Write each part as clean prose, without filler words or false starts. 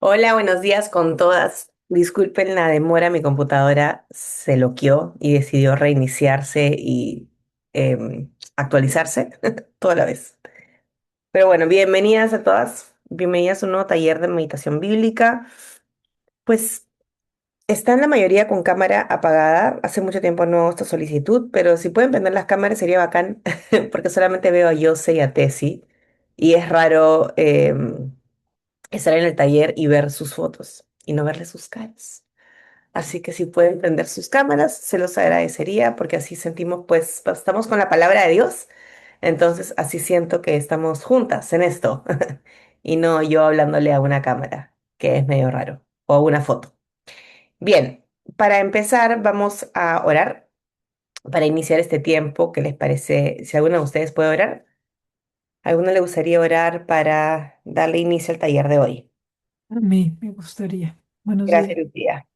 Hola, buenos días con todas. Disculpen la demora, mi computadora se loqueó y decidió reiniciarse y actualizarse toda la vez. Pero bueno, bienvenidas a todas, bienvenidas a un nuevo taller de meditación bíblica. Pues están la mayoría con cámara apagada. Hace mucho tiempo no hago esta solicitud, pero si pueden prender las cámaras sería bacán, porque solamente veo a Yose y a Tessy y es raro estar en el taller y ver sus fotos y no verle sus caras. Así que si pueden prender sus cámaras, se los agradecería porque así sentimos, pues, estamos con la palabra de Dios. Entonces, así siento que estamos juntas en esto y no yo hablándole a una cámara, que es medio raro, o a una foto. Bien, para empezar, vamos a orar para iniciar este tiempo. ¿Qué les parece? Si alguno de ustedes puede orar, ¿a alguno le gustaría orar para darle inicio al taller de hoy? A mí me gustaría. Buenos Gracias, días. Lucía.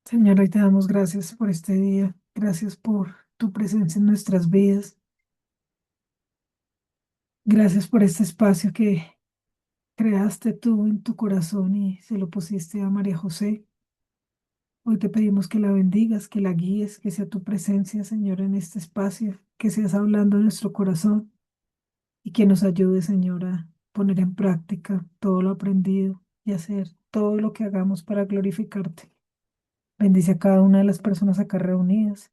Señor, hoy te damos gracias por este día. Gracias por tu presencia en nuestras vidas. Gracias por este espacio que creaste tú en tu corazón y se lo pusiste a María José. Hoy te pedimos que la bendigas, que la guíes, que sea tu presencia, Señor, en este espacio, que seas hablando en nuestro corazón y que nos ayude, Señor, a poner en práctica todo lo aprendido y hacer todo lo que hagamos para glorificarte. Bendice a cada una de las personas acá reunidas,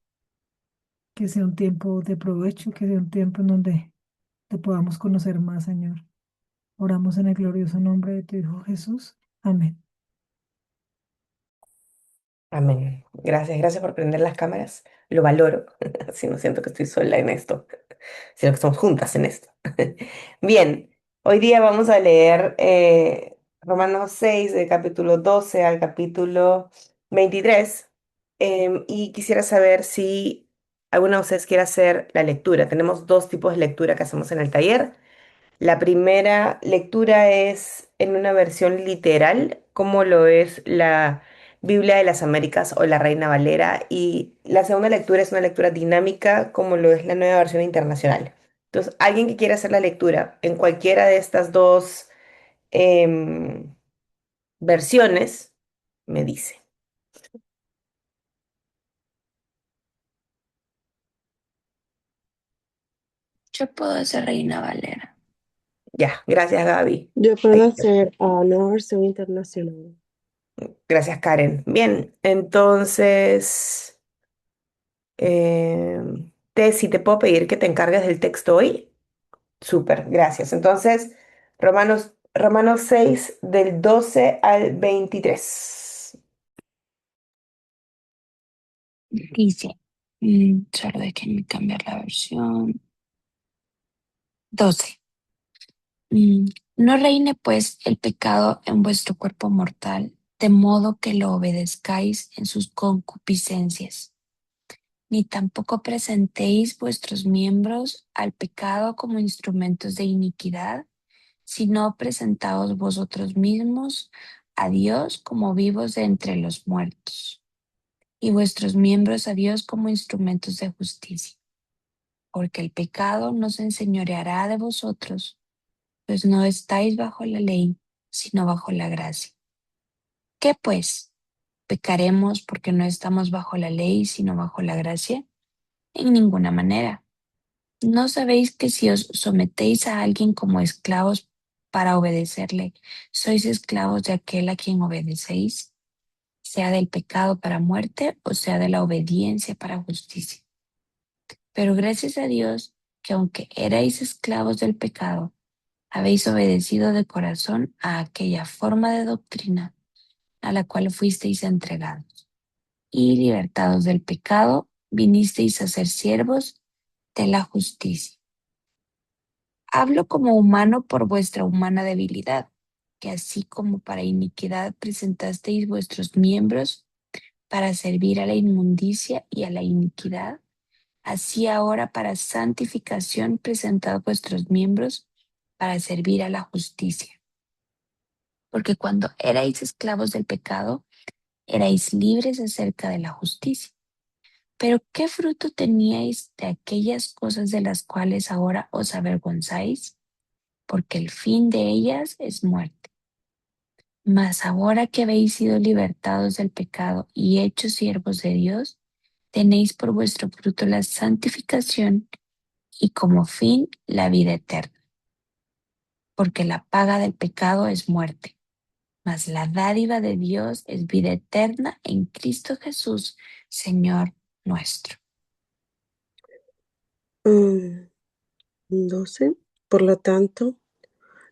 que sea un tiempo de provecho, que sea un tiempo en donde te podamos conocer más, Señor. Oramos en el glorioso nombre de tu Hijo Jesús. Amén. Amén. Gracias, gracias por prender las cámaras. Lo valoro. Así no siento que estoy sola en esto, sino que estamos juntas en esto. Bien, hoy día vamos a leer Romanos 6, del capítulo 12 al capítulo 23. Y quisiera saber si alguna de ustedes quiere hacer la lectura. Tenemos dos tipos de lectura que hacemos en el taller. La primera lectura es en una versión literal, como lo es la Biblia de las Américas o la Reina Valera, y la segunda lectura es una lectura dinámica, como lo es la nueva versión internacional. Entonces, alguien que quiera hacer la lectura en cualquiera de estas dos em, versiones, me dice. Yo puedo hacer Reina Valera. Ya, gracias Gaby. Yo puedo Ahí está. hacer nueva versión internacional. Gracias Karen. Bien, entonces... si te puedo pedir que te encargues del texto hoy. Súper, gracias. Entonces, Romanos 6 del 12 al 23. Dice, solo déjenme cambiar la versión. 12. Mm, no reine pues el pecado en vuestro cuerpo mortal, de modo que lo obedezcáis en sus concupiscencias, ni tampoco presentéis vuestros miembros al pecado como instrumentos de iniquidad, sino presentaos vosotros mismos a Dios como vivos de entre los muertos, y vuestros miembros a Dios como instrumentos de justicia, porque el pecado no se enseñoreará de vosotros, pues no estáis bajo la ley, sino bajo la gracia. ¿Qué pues? ¿Pecaremos porque no estamos bajo la ley, sino bajo la gracia? En ninguna manera. ¿No sabéis que si os sometéis a alguien como esclavos para obedecerle, sois esclavos de aquel a quien obedecéis, sea del pecado para muerte o sea de la obediencia para justicia? Pero gracias a Dios que aunque erais esclavos del pecado, habéis obedecido de corazón a aquella forma de doctrina a la cual fuisteis entregados. Y libertados del pecado, vinisteis a ser siervos de la justicia. Hablo como humano por vuestra humana debilidad, que así como para iniquidad presentasteis vuestros miembros para servir a la inmundicia y a la iniquidad, así ahora para santificación presentad vuestros miembros para servir a la justicia. Porque cuando erais esclavos del pecado, erais libres acerca de la justicia. Pero ¿qué fruto teníais de aquellas cosas de las cuales ahora os avergonzáis? Porque el fin de ellas es muerte. Mas ahora que habéis sido libertados del pecado y hechos siervos de Dios, tenéis por vuestro fruto la santificación y como fin la vida eterna, porque la paga del pecado es muerte, mas la dádiva de Dios es vida eterna en Cristo Jesús, Señor nuestro. Mm, 12. Por lo tanto,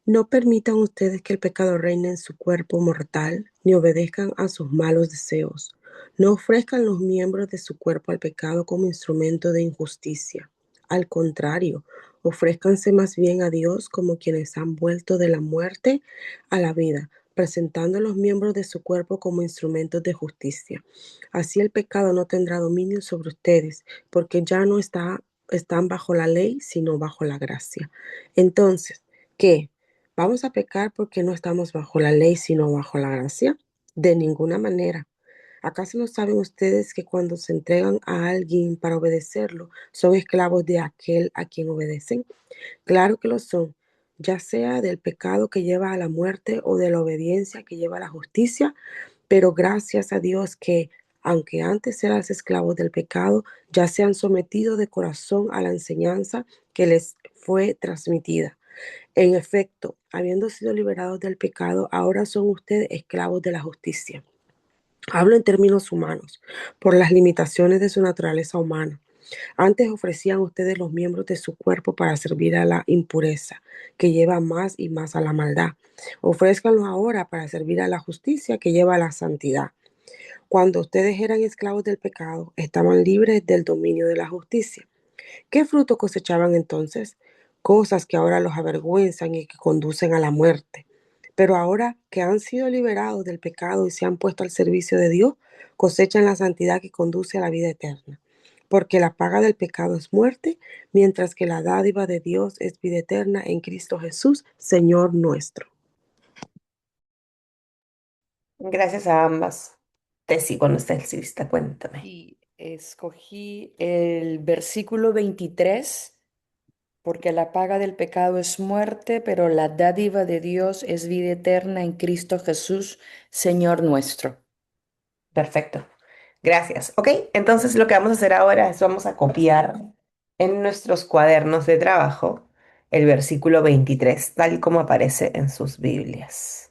no permitan ustedes que el pecado reine en su cuerpo mortal, ni obedezcan a sus malos deseos. No ofrezcan los miembros de su cuerpo al pecado como instrumento de injusticia. Al contrario, ofrézcanse más bien a Dios como quienes han vuelto de la muerte a la vida, presentando los miembros de su cuerpo como instrumentos de justicia. Así el pecado no tendrá dominio sobre ustedes, porque ya no están bajo la ley, sino bajo la gracia. Entonces, ¿qué? ¿Vamos a pecar porque no estamos bajo la ley, sino bajo la gracia? De ninguna manera. ¿Acaso no saben ustedes que cuando se entregan a alguien para obedecerlo, son esclavos de aquel a quien obedecen? Claro que lo son, ya sea del pecado que lleva a la muerte o de la obediencia que lleva a la justicia, pero gracias a Dios que, aunque antes eran esclavos del pecado, ya se han sometido de corazón a la enseñanza que les fue transmitida. En efecto, habiendo sido liberados del pecado, ahora son ustedes esclavos de la justicia. Hablo en términos humanos, por las limitaciones de su naturaleza humana. Antes ofrecían ustedes los miembros de su cuerpo para servir a la impureza, que lleva más y más a la maldad. Ofrézcanlos ahora para servir a la justicia, que lleva a la santidad. Cuando ustedes eran esclavos del pecado, estaban libres del dominio de la justicia. ¿Qué fruto cosechaban entonces? Cosas que ahora los avergüenzan y que conducen a la muerte. Pero ahora que han sido liberados del pecado y se han puesto al servicio de Dios, cosechan la santidad que conduce a la vida eterna. Porque la paga del pecado es muerte, mientras que la dádiva de Dios es vida eterna en Cristo Jesús, Señor nuestro. Gracias a ambas. Tessy, cuando estés lista, cuéntame. Y escogí el versículo 23 porque la paga del pecado es muerte, pero la dádiva de Dios es vida eterna en Cristo Jesús, Señor nuestro. Perfecto. Gracias. Ok, entonces lo que vamos a hacer ahora es vamos a copiar en nuestros cuadernos de trabajo el versículo 23, tal como aparece en sus Biblias.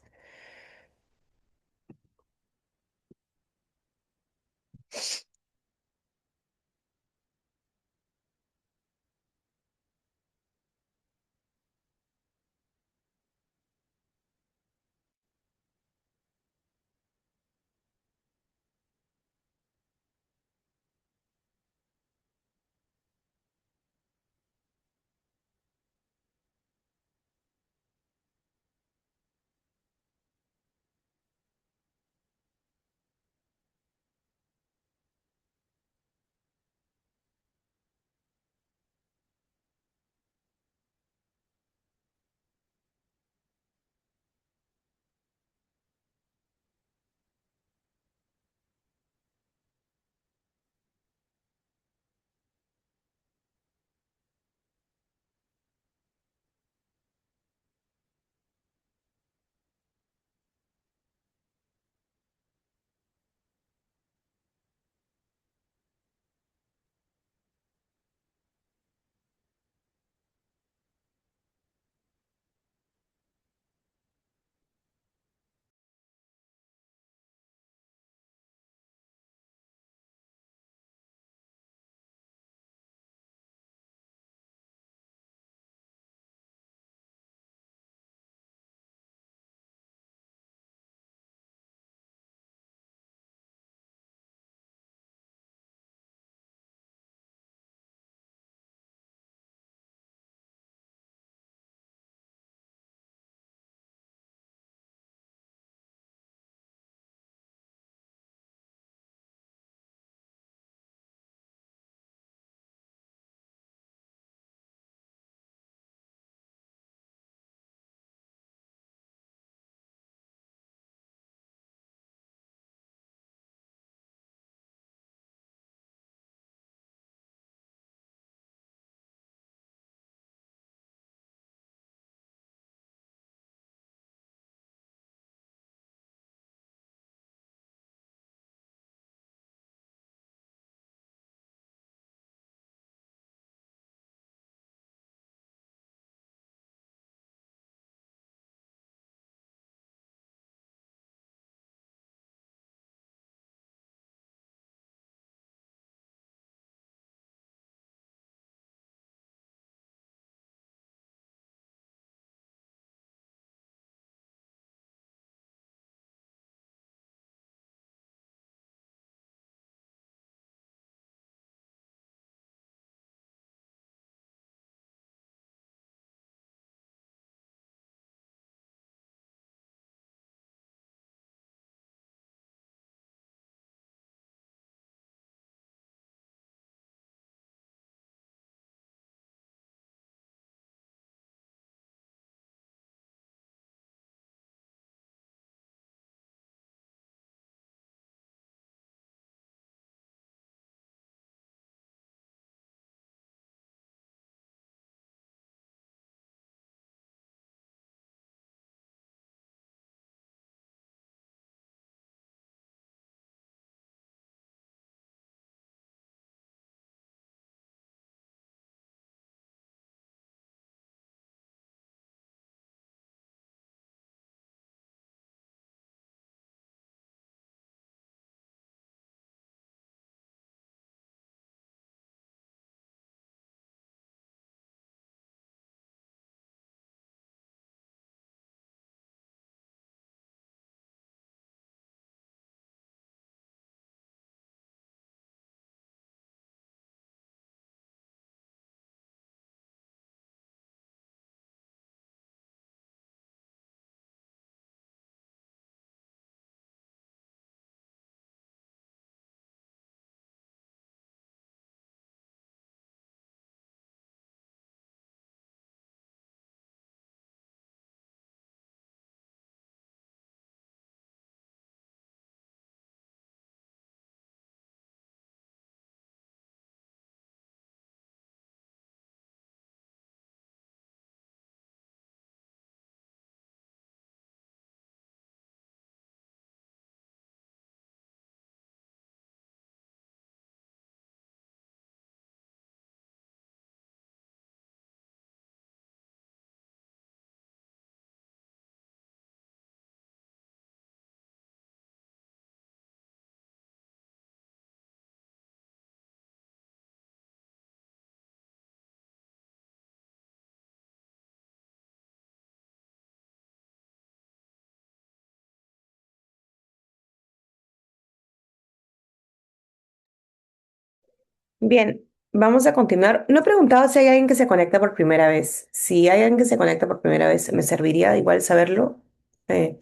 Bien, vamos a continuar. No he preguntado si hay alguien que se conecta por primera vez. Si hay alguien que se conecta por primera vez, me serviría igual saberlo. Eh,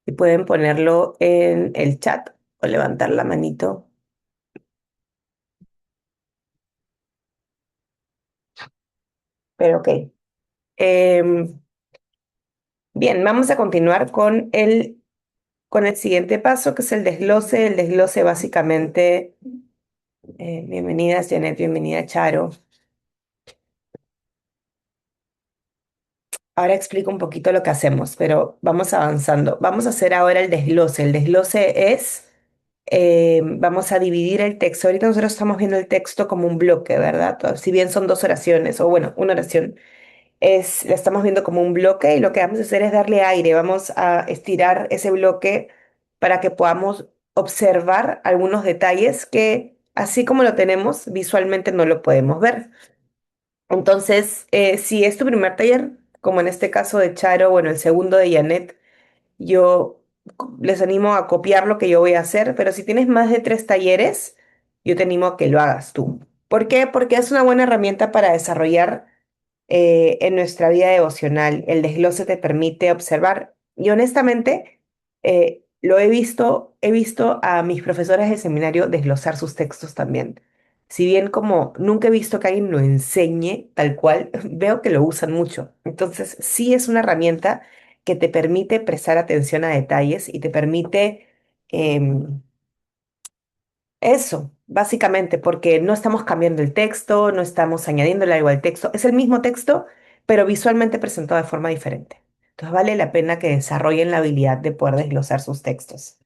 y pueden ponerlo en el chat o levantar la manito. Pero ok. Em, bien, vamos a continuar con el siguiente paso, que es el desglose. El desglose básicamente, bienvenidas Janet, bienvenida Charo. Ahora explico un poquito lo que hacemos, pero vamos avanzando. Vamos a hacer ahora el desglose. El desglose es, vamos a dividir el texto. Ahorita nosotros estamos viendo el texto como un bloque, ¿verdad? Si bien son dos oraciones, o bueno, una oración, la estamos viendo como un bloque y lo que vamos a hacer es darle aire. Vamos a estirar ese bloque para que podamos observar algunos detalles que, así como lo tenemos, visualmente no lo podemos ver. Entonces, si es tu primer taller, como en este caso de Charo, bueno, el segundo de Janet, yo les animo a copiar lo que yo voy a hacer, pero si tienes más de 3 talleres, yo te animo a que lo hagas tú. ¿Por qué? Porque es una buena herramienta para desarrollar en nuestra vida devocional. El desglose te permite observar. Y honestamente, lo he visto a mis profesores de seminario desglosar sus textos también. Si bien como nunca he visto que alguien lo enseñe tal cual, veo que lo usan mucho. Entonces, sí es una herramienta que te permite prestar atención a detalles y te permite eso, básicamente, porque no estamos cambiando el texto, no estamos añadiéndole algo al texto. Es el mismo texto, pero visualmente presentado de forma diferente. Entonces vale la pena que desarrollen la habilidad de poder desglosar sus textos.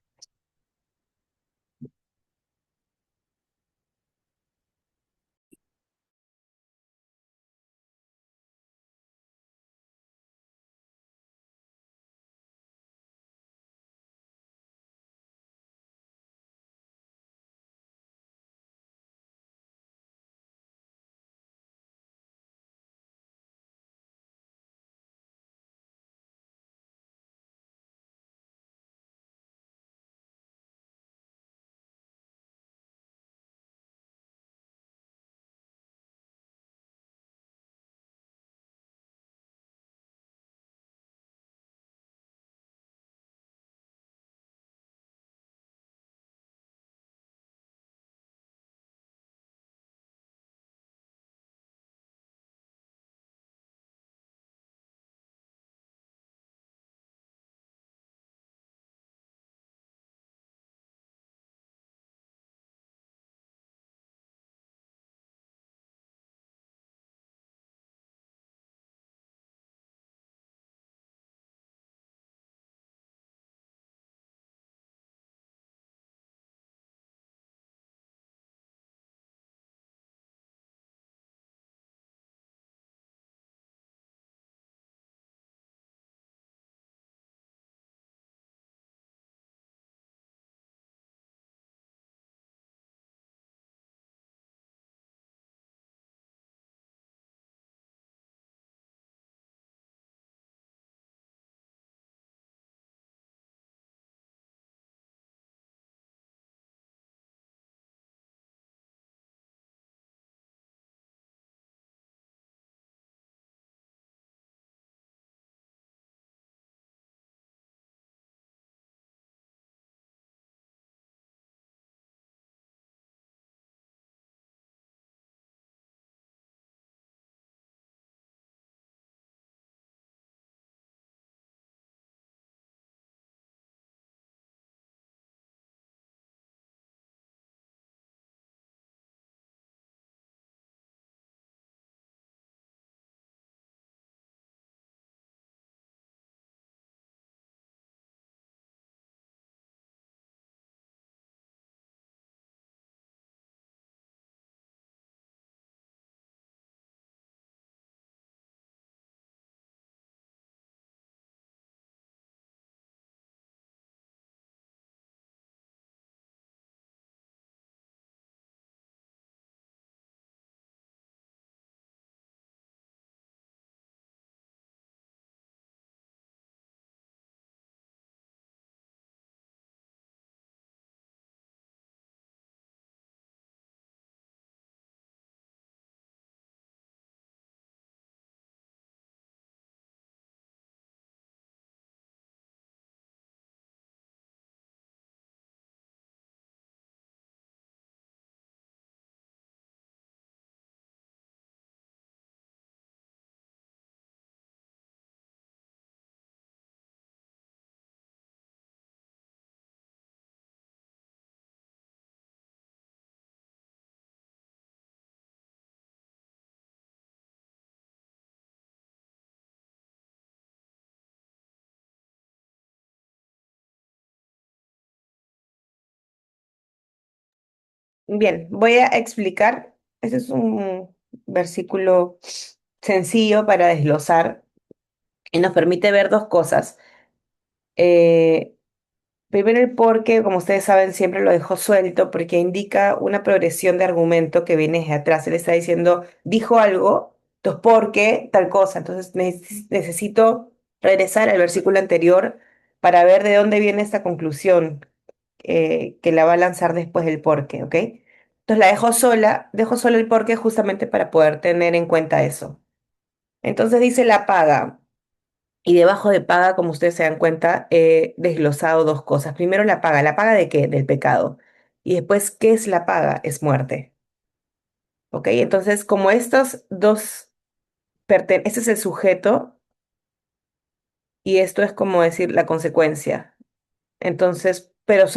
Bien, voy a explicar. Este es un versículo sencillo para desglosar y nos permite ver dos cosas. Eh, Primero el porque, como ustedes saben, siempre lo dejo suelto porque indica una progresión de argumento que viene desde atrás. Él está diciendo, dijo algo, entonces ¿por qué tal cosa? Entonces necesito regresar al versículo anterior para ver de dónde viene esta conclusión que la va a lanzar después del por qué, ¿ok? Entonces la dejo sola el por qué justamente para poder tener en cuenta eso. Entonces dice la paga. Y debajo de paga, como ustedes se dan cuenta, he desglosado dos cosas. Primero la paga. ¿La paga de qué? Del pecado. Y después, ¿qué es la paga? Es muerte. ¿Ok? Entonces, como estos dos este es el sujeto y esto es como decir la consecuencia. Entonces, pero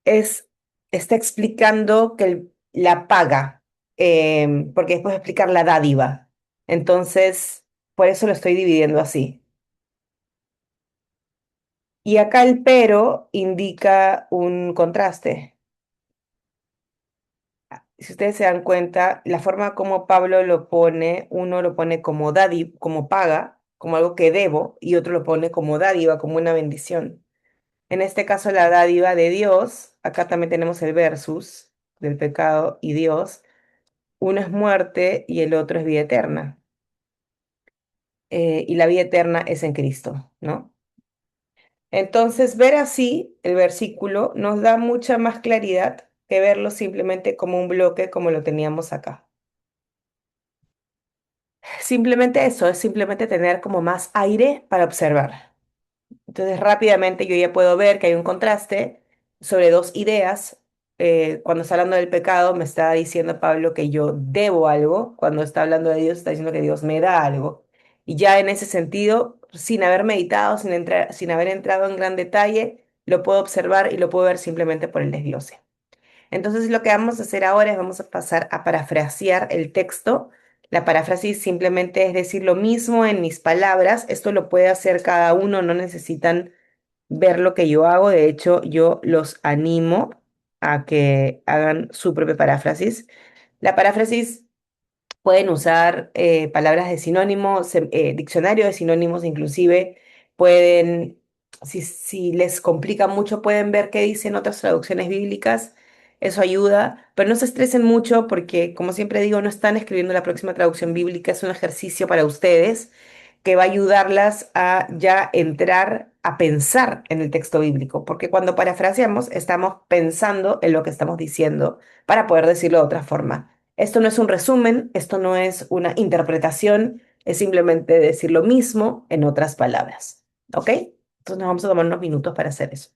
es, está explicando que la paga, porque después va a explicar la dádiva. Entonces, por eso lo estoy dividiendo así. Y acá el pero indica un contraste. Si ustedes se dan cuenta, la forma como Pablo lo pone, uno lo pone como dádiva, como paga, como algo que debo, y otro lo pone como dádiva, como una bendición. En este caso, la dádiva de Dios, acá también tenemos el versus del pecado y Dios. Uno es muerte y el otro es vida eterna. Y la vida eterna es en Cristo, ¿no? Entonces, ver así el versículo nos da mucha más claridad que verlo simplemente como un bloque como lo teníamos acá. Simplemente eso, es simplemente tener como más aire para observar. Entonces, rápidamente yo ya puedo ver que hay un contraste sobre dos ideas. Cuando está hablando del pecado, me está diciendo Pablo que yo debo algo. Cuando está hablando de Dios, está diciendo que Dios me da algo. Y ya en ese sentido, sin haber meditado, sin haber entrado en gran detalle, lo puedo observar y lo puedo ver simplemente por el desglose. Entonces lo que vamos a hacer ahora es vamos a pasar a parafrasear el texto. La paráfrasis simplemente es decir lo mismo en mis palabras. Esto lo puede hacer cada uno, no necesitan ver lo que yo hago. De hecho, yo los animo a que hagan su propia paráfrasis. La paráfrasis pueden usar palabras de sinónimos, diccionario de sinónimos inclusive, pueden, si les complica mucho, pueden ver qué dicen otras traducciones bíblicas, eso ayuda, pero no se estresen mucho porque, como siempre digo, no están escribiendo la próxima traducción bíblica, es un ejercicio para ustedes que va a ayudarlas a ya entrar a pensar en el texto bíblico, porque cuando parafraseamos estamos pensando en lo que estamos diciendo para poder decirlo de otra forma. Esto no es un resumen, esto no es una interpretación, es simplemente decir lo mismo en otras palabras. ¿Ok? Entonces nos vamos a tomar unos minutos para hacer eso.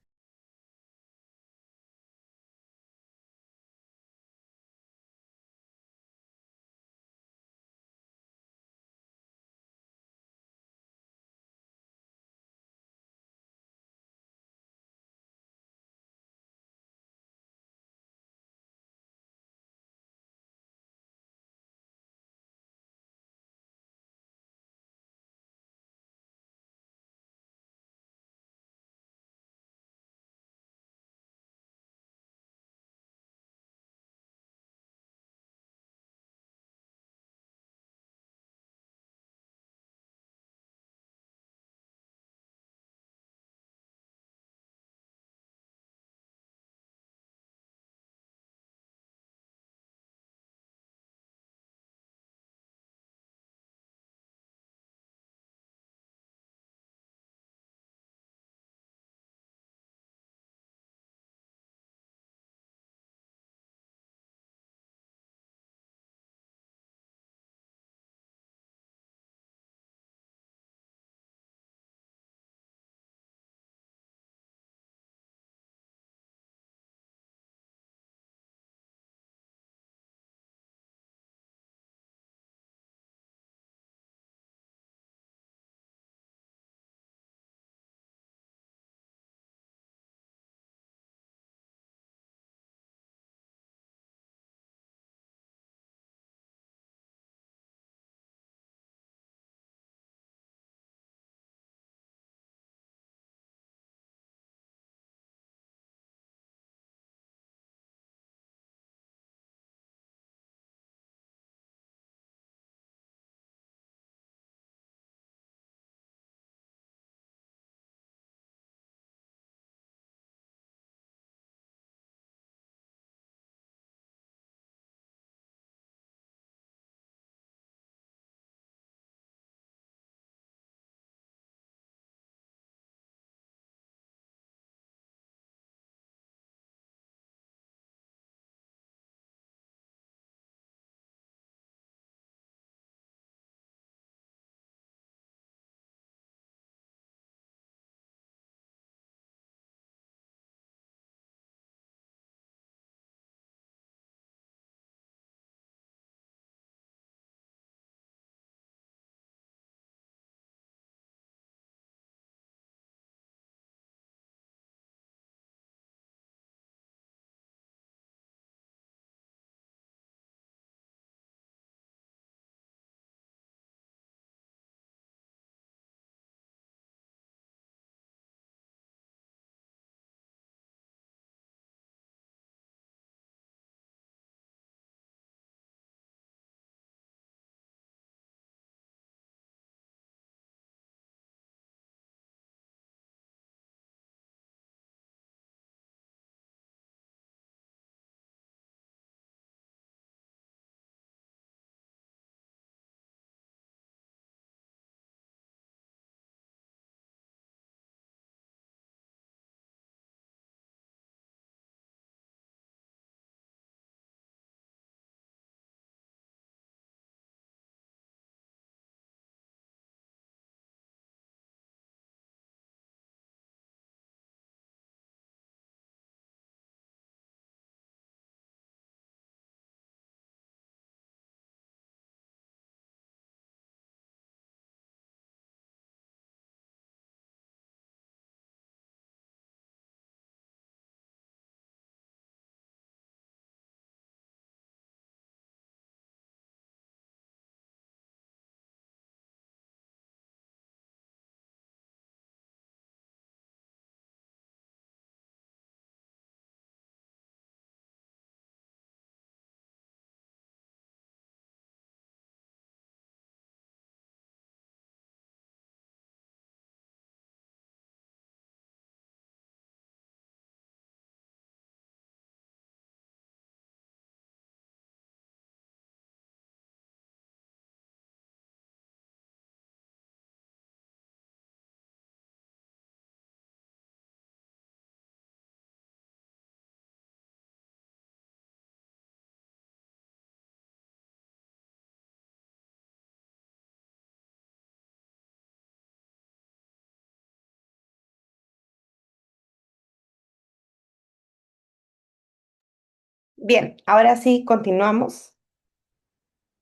Bien, ahora sí continuamos.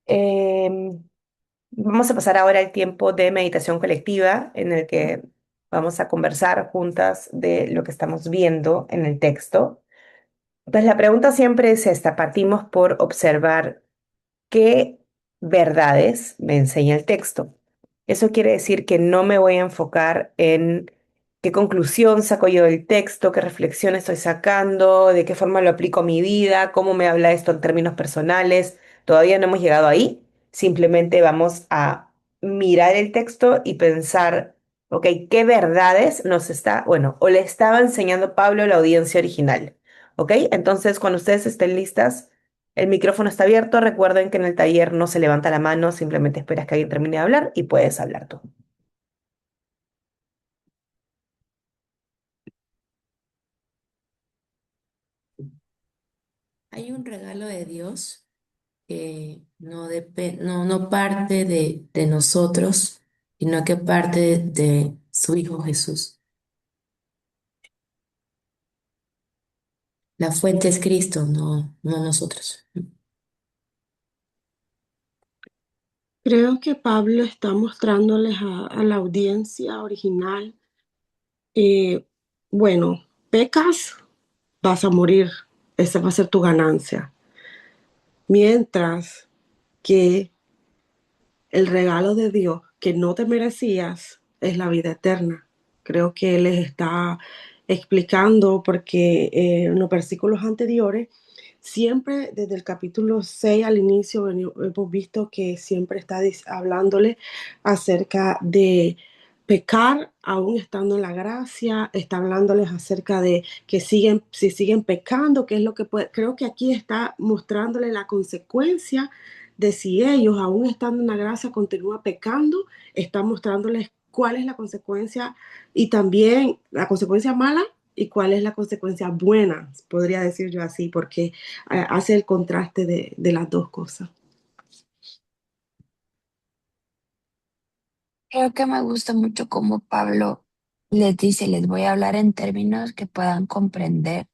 Em, Vamos a pasar ahora al tiempo de meditación colectiva en el que vamos a conversar juntas de lo que estamos viendo en el texto. Pues la pregunta siempre es esta, partimos por observar qué verdades me enseña el texto. Eso quiere decir que no me voy a enfocar en qué conclusión saco yo del texto, qué reflexión estoy sacando, de qué forma lo aplico a mi vida, cómo me habla esto en términos personales. Todavía no hemos llegado ahí. Simplemente vamos a mirar el texto y pensar, ok, ¿qué verdades nos está, bueno, o le estaba enseñando Pablo a la audiencia original? ¿Ok? Entonces, cuando ustedes estén listas, el micrófono está abierto. Recuerden que en el taller no se levanta la mano, simplemente esperas que alguien termine de hablar y puedes hablar tú. Hay un regalo de Dios que no parte de nosotros, sino que parte de su Hijo Jesús. La fuente es Cristo, no nosotros. Creo que Pablo está mostrándoles a la audiencia original, eh, bueno, pecas, vas a morir, esa va a ser tu ganancia. Mientras que el regalo de Dios que no te merecías es la vida eterna. Creo que Él les está explicando porque en los versículos anteriores, siempre desde el capítulo 6 al inicio, hemos visto que siempre está hablándole acerca de pecar aún estando en la gracia, está hablándoles acerca de que siguen, si siguen pecando, qué es lo que puede. Creo que aquí está mostrándole la consecuencia de si ellos, aún estando en la gracia, continúan pecando, está mostrándoles cuál es la consecuencia y también la consecuencia mala y cuál es la consecuencia buena, podría decir yo así, porque hace el contraste de las dos cosas. Creo que me gusta mucho cómo Pablo les dice, les voy a hablar en términos que puedan comprender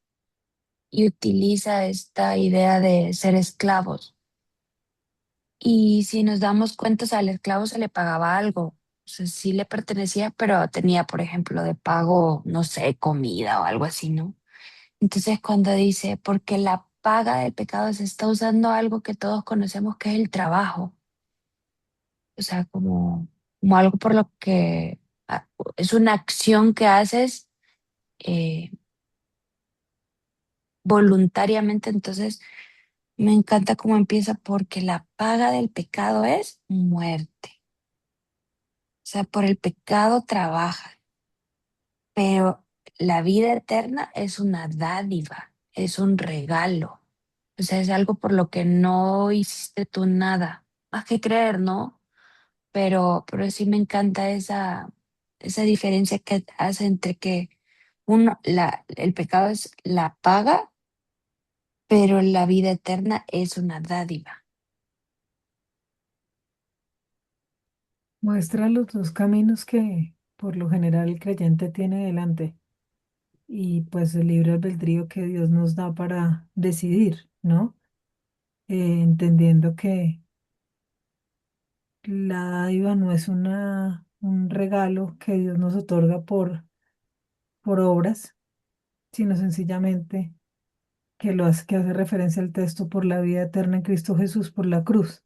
y utiliza esta idea de ser esclavos. Y si nos damos cuenta, o sea, al esclavo se le pagaba algo. O sea, sí le pertenecía, pero tenía, por ejemplo, de pago, no sé, comida o algo así, ¿no? Entonces, cuando dice, porque la paga del pecado se está usando algo que todos conocemos que es el trabajo. O sea, como algo por lo que es una acción que haces eh, voluntariamente. Entonces, me encanta cómo empieza porque la paga del pecado es muerte. O sea, por el pecado trabaja, pero la vida eterna es una dádiva, es un regalo. O sea, es algo por lo que no hiciste tú nada, más que creer, ¿no? Pero sí me encanta esa diferencia que hace entre que el pecado es la paga, pero la vida eterna es una dádiva. Muestra los dos caminos que por lo general el creyente tiene delante y pues el libre albedrío que Dios nos da para decidir, ¿no? Entendiendo que la dádiva no es un regalo que Dios nos otorga por obras, sino sencillamente que hace referencia al texto por la vida eterna en Cristo Jesús por la cruz,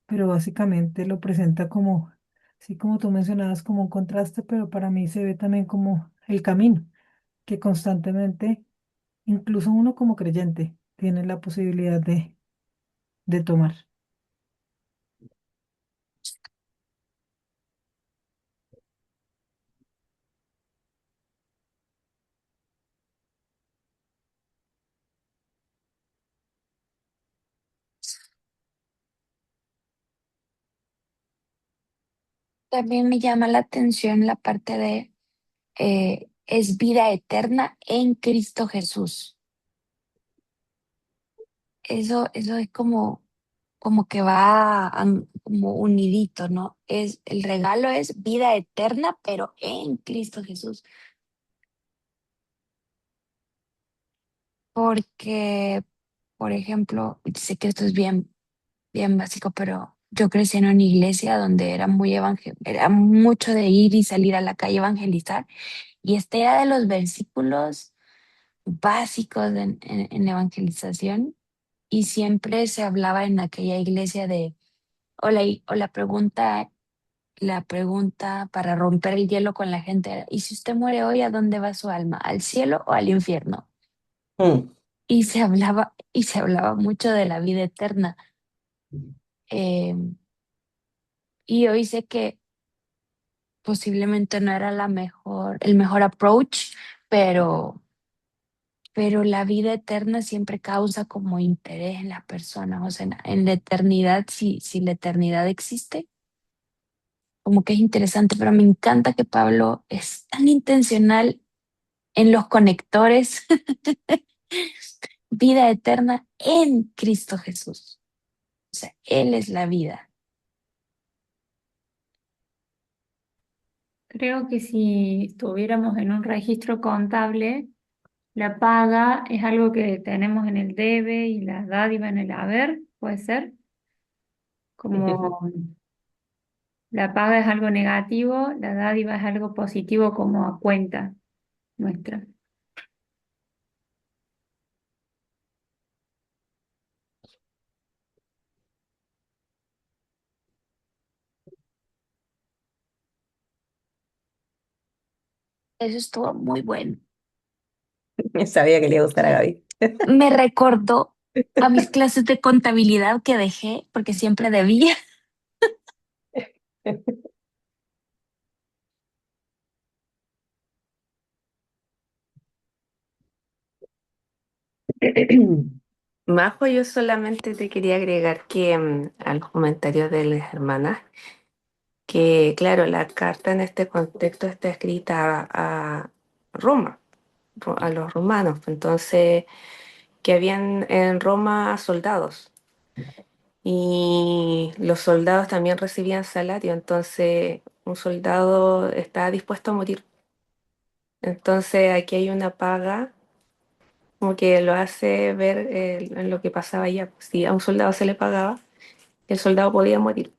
pero básicamente lo presenta como, sí, como tú mencionabas, como un contraste, pero para mí se ve también como el camino que constantemente, incluso uno como creyente, tiene la posibilidad de tomar. También me llama la atención la parte de es vida eterna en Cristo Jesús. Eso es como que va como unidito, ¿no? El regalo es vida eterna, pero en Cristo Jesús. Porque por ejemplo, sé que esto es bien, bien básico, pero yo crecí en una iglesia donde era era mucho de ir y salir a la calle a evangelizar. Y este era de los versículos básicos en evangelización. Y siempre se hablaba en aquella iglesia de, o la pregunta para romper el hielo con la gente era, ¿y si usted muere hoy, a dónde va su alma? ¿Al cielo o al infierno? Mm. Y se hablaba mucho de la vida eterna. Eh, y hoy sé que posiblemente no era el mejor approach, pero, pero la vida eterna siempre causa como interés en las personas. O sea, en la eternidad, si la eternidad existe, como que es interesante, pero me encanta que Pablo es tan intencional en los conectores, vida eterna en Cristo Jesús. O sea, Él es la vida. Creo que si estuviéramos en un registro contable, la paga es algo que tenemos en el debe y la dádiva en el haber, puede ser. Como la paga es algo negativo, la dádiva es algo positivo como a cuenta nuestra. Eso estuvo muy bueno. Sabía que le iba a gustar a Gaby. Me recordó a mis clases de contabilidad que dejé porque siempre debía. Majo, yo solamente te quería agregar que a los comentarios de las hermanas, que claro, la carta en este contexto está escrita a Roma, a los romanos. Entonces, que habían en Roma soldados y los soldados también recibían salario, entonces un soldado está dispuesto a morir. Entonces aquí hay una paga como que lo hace ver en lo que pasaba allá. Si a un soldado se le pagaba, el soldado podía morir.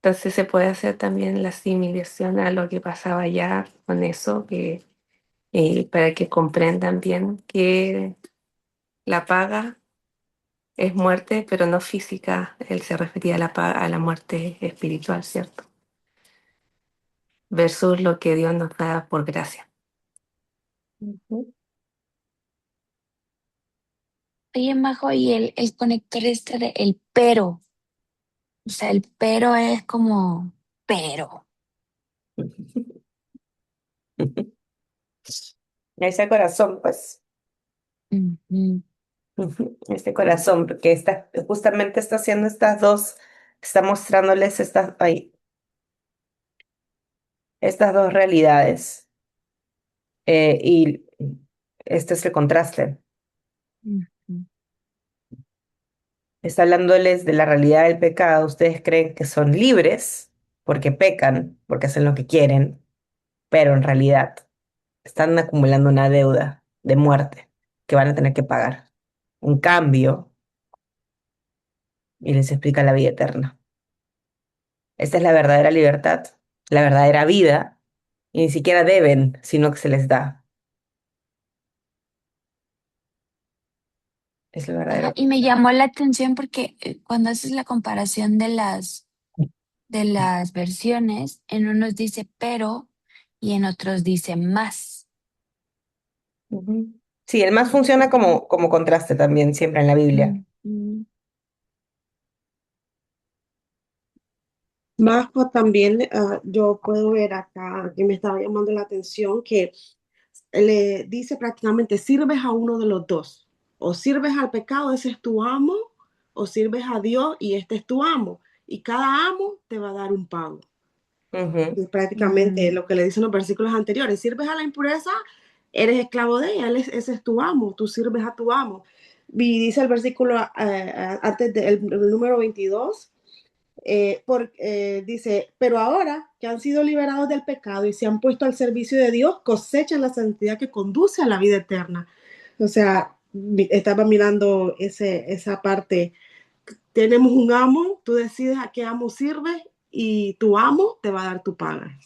Entonces se puede hacer también la asimilación a lo que pasaba allá con eso, para que comprendan bien que la paga es muerte, pero no física. Él se refería a a la muerte espiritual, ¿cierto? Versus lo que Dios nos da por gracia. Ujú. Oye, Majo, y el conector este de el pero. O sea, el pero es como, pero. Ese corazón, pues, Ujú, este corazón, porque justamente está haciendo estas dos, está mostrándoles estas dos realidades. Y este es el contraste. ujú. Está hablándoles de la realidad del pecado. Ustedes creen que son libres porque pecan, porque hacen lo que quieren, pero en realidad están acumulando una deuda de muerte que van a tener que pagar. Un cambio, y les explica la vida eterna. Esta es la verdadera libertad, la verdadera vida, y ni siquiera deben, sino que se les da. Es la Ajá, verdadera. y me llamó la atención porque cuando haces la comparación de las versiones, en unos dice pero y en otros dice más. Ujú. Sí, el más funciona como contraste también, siempre en la Biblia. Ujú, Más pues, también yo puedo ver acá que me estaba llamando la atención que le dice prácticamente, sirves a uno de los dos. O sirves al pecado, ese es tu amo, o sirves a Dios y este es tu amo. Y cada amo te va a dar un pago. Ujú. Es prácticamente mm, lo que le dicen los versículos anteriores. Sirves a la impureza, eres esclavo de ella, ese es tu amo, tú sirves a tu amo. Y dice el versículo antes del número 22, dice, pero ahora que han sido liberados del pecado y se han puesto al servicio de Dios, cosechan la santidad que conduce a la vida eterna. O sea, estaba mirando esa parte. Tenemos un amo, tú decides a qué amo sirves y tu amo te va a dar tu paga.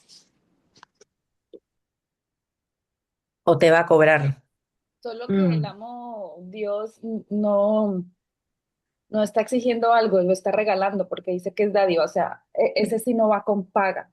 O te va a cobrar. Solo que el Mm, amo Dios no está exigiendo algo, lo está regalando porque dice que es dádiva, o sea, ese sí no va con paga,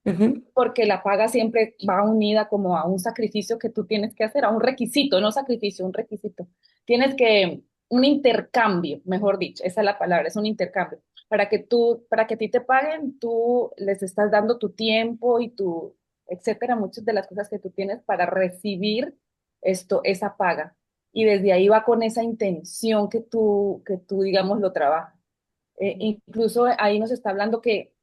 Ujú, porque la paga siempre va unida como a un sacrificio que tú tienes que hacer, a un requisito, no sacrificio, un requisito. Tienes que, un intercambio, mejor dicho, esa es la palabra, es un intercambio. Para que a ti te paguen, tú les estás dando tu tiempo y tu, etcétera, muchas de las cosas que tú tienes para recibir esa paga. Y desde ahí va con esa intención que tú, digamos, lo trabajas. Incluso ahí nos está hablando que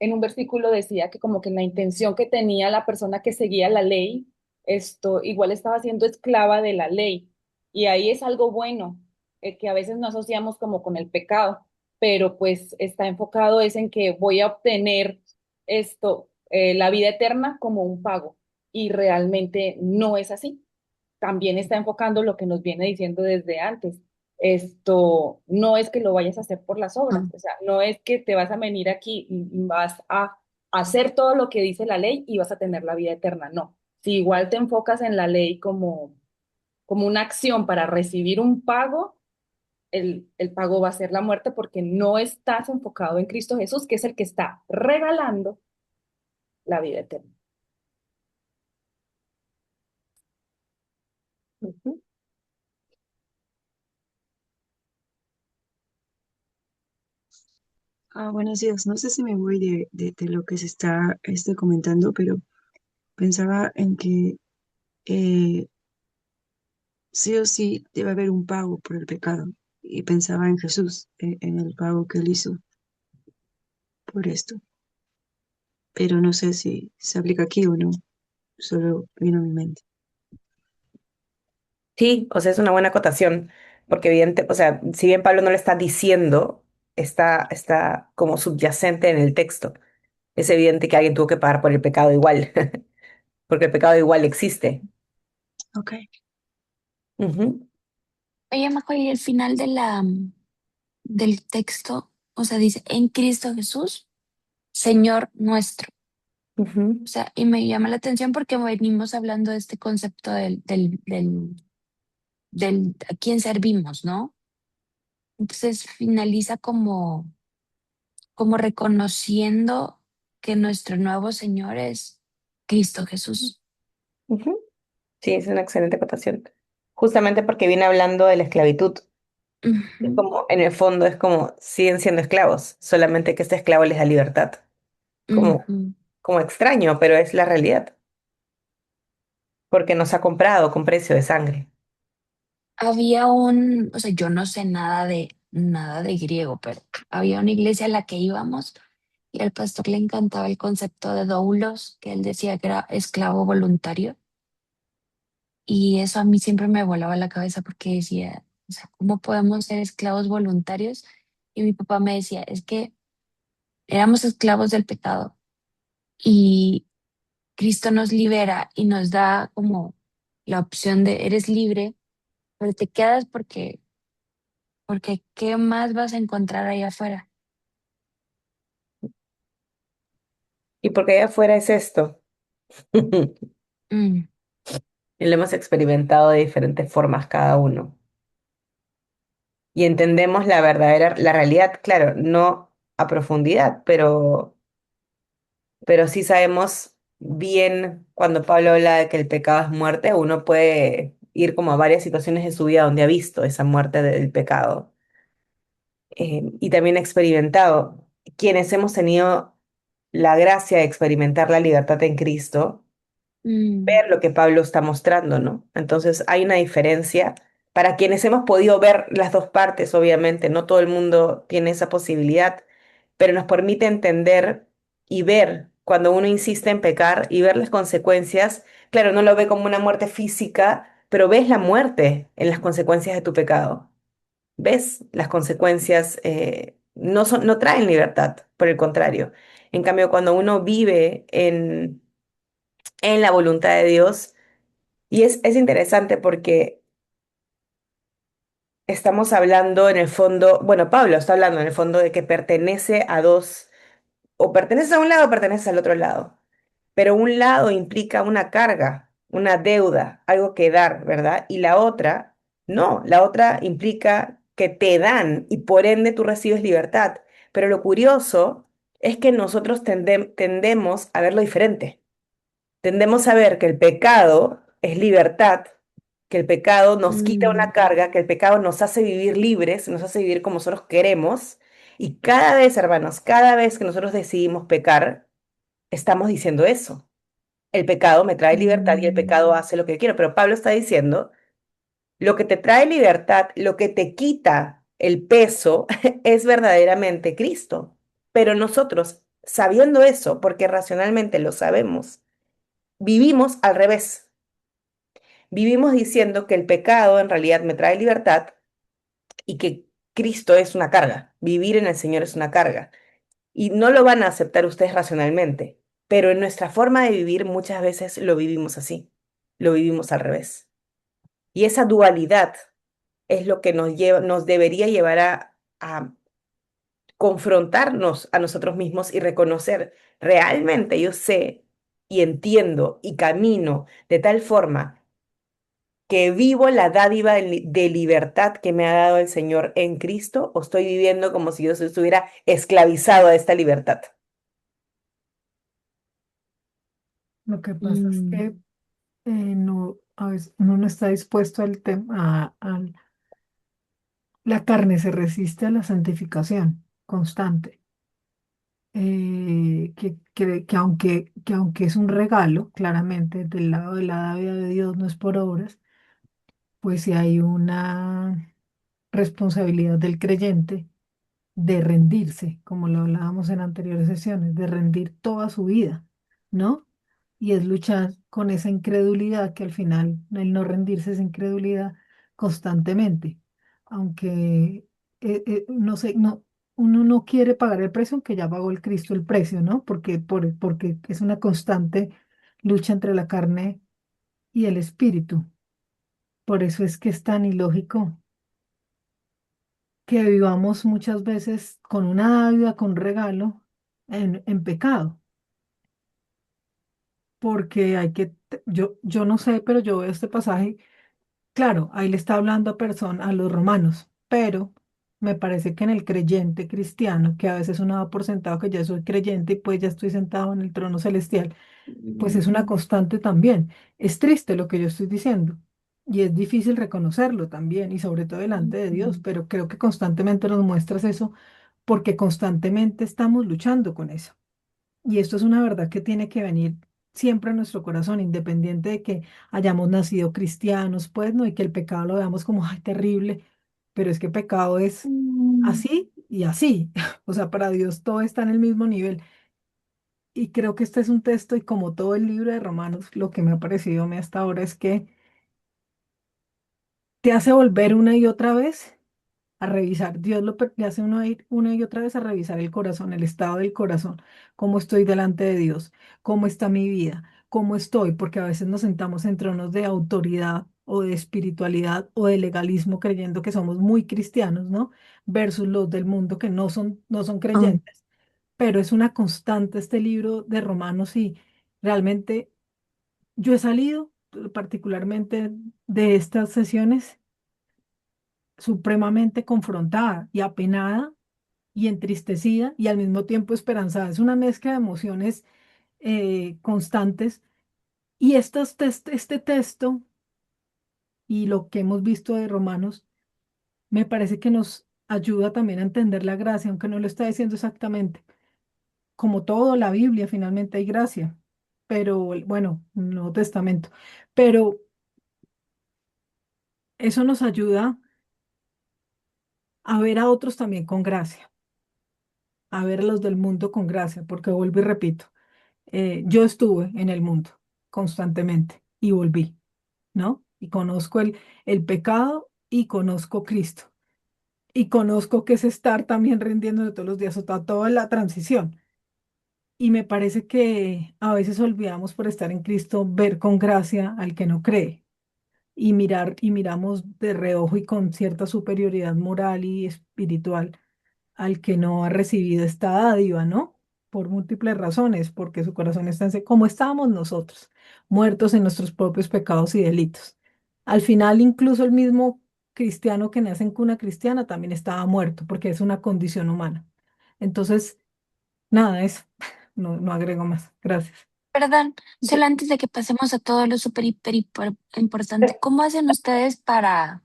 en un versículo decía que como que la intención que tenía la persona que seguía la ley, igual estaba siendo esclava de la ley. Y ahí es algo bueno, que a veces no asociamos como con el pecado, pero pues está enfocado es en que voy a obtener la vida eterna como un pago. Y realmente no es así. También está enfocando lo que nos viene diciendo desde antes. No es que lo vayas a hacer por las obras, Mm. o sea, no es que te vas a venir aquí y vas a hacer todo lo que dice la ley y vas a tener la vida eterna, no. Si igual te enfocas en la ley como una acción para recibir un pago, el pago va a ser la muerte porque no estás enfocado en Cristo Jesús, que es el que está regalando la vida eterna. ujú. Buenos días. No sé si me voy de lo que se está comentando, pero pensaba en que eh, sí o sí debe haber un pago por el pecado. Y pensaba en Jesús, en el pago que él hizo por esto. Pero no sé si se aplica aquí o no. Solo vino a mi mente. Sí, o sea, es una buena acotación, porque evidente, o sea, si bien Pablo no lo está diciendo, está como subyacente en el texto. Es evidente que alguien tuvo que pagar por el pecado igual, porque el pecado igual existe. Ok. Ujú, Oye, Majo, y el final del texto, o sea, dice, en Cristo Jesús, Señor nuestro. O ujú, sea, y me llama la atención porque venimos hablando de este concepto del a quién servimos, ¿no? Entonces finaliza como reconociendo que nuestro nuevo Señor es Cristo Jesús. ujú. Sí, es una excelente acotación. Justamente porque viene hablando de la esclavitud. Es Ujú, como, en el fondo, es como siguen siendo esclavos, solamente que este esclavo les da libertad. Como, ujú. como extraño, pero es la realidad, porque nos ha comprado con precio de sangre. O sea, yo no sé nada de griego, pero había una iglesia a la que íbamos y al pastor le encantaba el concepto de doulos, que él decía que era esclavo voluntario. Y eso a mí siempre me volaba la cabeza porque decía, o sea, ¿cómo podemos ser esclavos voluntarios? Y mi papá me decía, es que éramos esclavos del pecado y Cristo nos libera y nos da como la opción de eres libre, pero te quedas porque ¿qué más vas a encontrar ahí afuera? ¿Y porque allá afuera es esto? Mm, Y lo hemos experimentado de diferentes formas cada uno. Y entendemos la verdadera, la realidad, claro, no a profundidad, pero sí sabemos bien cuando Pablo habla de que el pecado es muerte, uno puede ir como a varias situaciones de su vida donde ha visto esa muerte del pecado. Y también ha experimentado, quienes hemos tenido la gracia de experimentar la libertad en Cristo, mm, ver lo que Pablo está mostrando, ¿no? Entonces hay una diferencia. Para quienes hemos podido ver las dos partes, obviamente, no todo el mundo tiene esa posibilidad, pero nos permite entender y ver cuando uno insiste en pecar y ver las consecuencias. Claro, no lo ve como una muerte física, pero ves la muerte en las consecuencias de tu pecado. Ves las consecuencias, no traen libertad, por el contrario. En cambio, cuando uno vive en la voluntad de Dios, y es interesante porque estamos hablando en el fondo, bueno, Pablo está hablando en el fondo de que pertenece a dos, o perteneces a un lado o perteneces al otro lado. Pero un lado implica una carga, una deuda, algo que dar, ¿verdad? Y la otra, no, la otra implica que te dan y por ende tú recibes libertad. Pero lo curioso es que nosotros tendemos a verlo diferente. Tendemos a ver que el pecado es libertad, que el pecado nos quita Mm, una carga, que el pecado nos hace vivir libres, nos hace vivir como nosotros queremos. Y cada vez, hermanos, cada vez que nosotros decidimos pecar, estamos diciendo eso. El pecado me trae libertad y el pecado mm, hace lo que quiero. Pero Pablo está diciendo, lo que te trae libertad, lo que te quita el peso, es verdaderamente Cristo. Pero nosotros, sabiendo eso, porque racionalmente lo sabemos, vivimos al revés. Vivimos diciendo que el pecado en realidad me trae libertad y que Cristo es una carga. Vivir en el Señor es una carga. Y no lo van a aceptar ustedes racionalmente, pero en nuestra forma de vivir muchas veces lo vivimos así, lo vivimos al revés. Y esa dualidad es lo que nos lleva, nos debería llevar a confrontarnos a nosotros mismos y reconocer, realmente yo sé y entiendo y camino de tal forma que vivo la dádiva de libertad que me ha dado el Señor en Cristo, o estoy viviendo como si yo estuviera esclavizado a esta libertad. Lo que pasa es mm, que no, a veces uno no está dispuesto al tema, la carne se resiste a la santificación constante. Que aunque es un regalo, claramente, del lado de la dávida de Dios no es por obras, pues si hay una responsabilidad del creyente de rendirse, como lo hablábamos en anteriores sesiones, de rendir toda su vida, ¿no? Y es luchar con esa incredulidad que al final el no rendirse es incredulidad constantemente, aunque no sé, no, uno no quiere pagar el precio, aunque ya pagó el Cristo el precio, ¿no? Porque es una constante lucha entre la carne y el espíritu. Por eso es que es tan ilógico que vivamos muchas veces con una deuda, con un regalo, en pecado, porque yo no sé, pero yo veo este pasaje, claro, ahí le está hablando a los romanos, pero me parece que en el creyente cristiano, que a veces uno da por sentado que ya soy creyente y pues ya estoy sentado en el trono celestial, pues es una constante también. Es triste lo que yo estoy diciendo. Y es difícil reconocerlo también, y sobre todo delante de Dios, pero creo que constantemente nos muestras eso porque constantemente estamos luchando con eso. Y esto es una verdad que tiene que venir siempre a nuestro corazón, independiente de que hayamos nacido cristianos, pues, ¿no? Y que el pecado lo veamos como, ay, terrible, pero es que pecado es mm. así y así. O sea, para Dios todo está en el mismo nivel. Y creo que este es un texto, y como todo el libro de Romanos, lo que me ha parecido a mí hasta ahora es que te hace volver una y otra vez a revisar. Dios le hace uno ir una y otra vez a revisar el corazón, el estado del corazón, cómo estoy delante de Dios, cómo está mi vida, cómo estoy, porque a veces nos sentamos en tronos de autoridad o de espiritualidad o de legalismo creyendo que somos muy cristianos, ¿no? Versus los del mundo que no son Oh, creyentes. Pero es una constante este libro de Romanos y realmente yo he salido particularmente de estas sesiones supremamente confrontada y apenada y entristecida y al mismo tiempo esperanzada. Es una mezcla de emociones constantes y este texto y lo que hemos visto de Romanos me parece que nos ayuda también a entender la gracia, aunque no lo está diciendo exactamente. Como todo, la Biblia finalmente hay gracia, pero bueno, el Nuevo Testamento, pero eso nos ayuda a ver a otros también con gracia, a ver a los del mundo con gracia, porque vuelvo y repito. Yo estuve en el mundo constantemente y volví, ¿no? Y conozco el pecado y conozco Cristo. Y conozco que es estar también rindiendo todos los días, o toda la transición. Y me parece que a veces olvidamos por estar en Cristo ver con gracia al que no cree. y miramos de reojo y con cierta superioridad moral y espiritual al que no ha recibido esta dádiva, ¿no? Por múltiples razones, porque su corazón está como estábamos nosotros, muertos en nuestros propios pecados y delitos. Al final, incluso el mismo cristiano que nace en cuna cristiana también estaba muerto, porque es una condición humana. Entonces, nada, eso. No agrego más. Gracias. Perdón, Yo- solo antes de que pasemos a todo lo súper, importante, ¿cómo hacen ustedes para,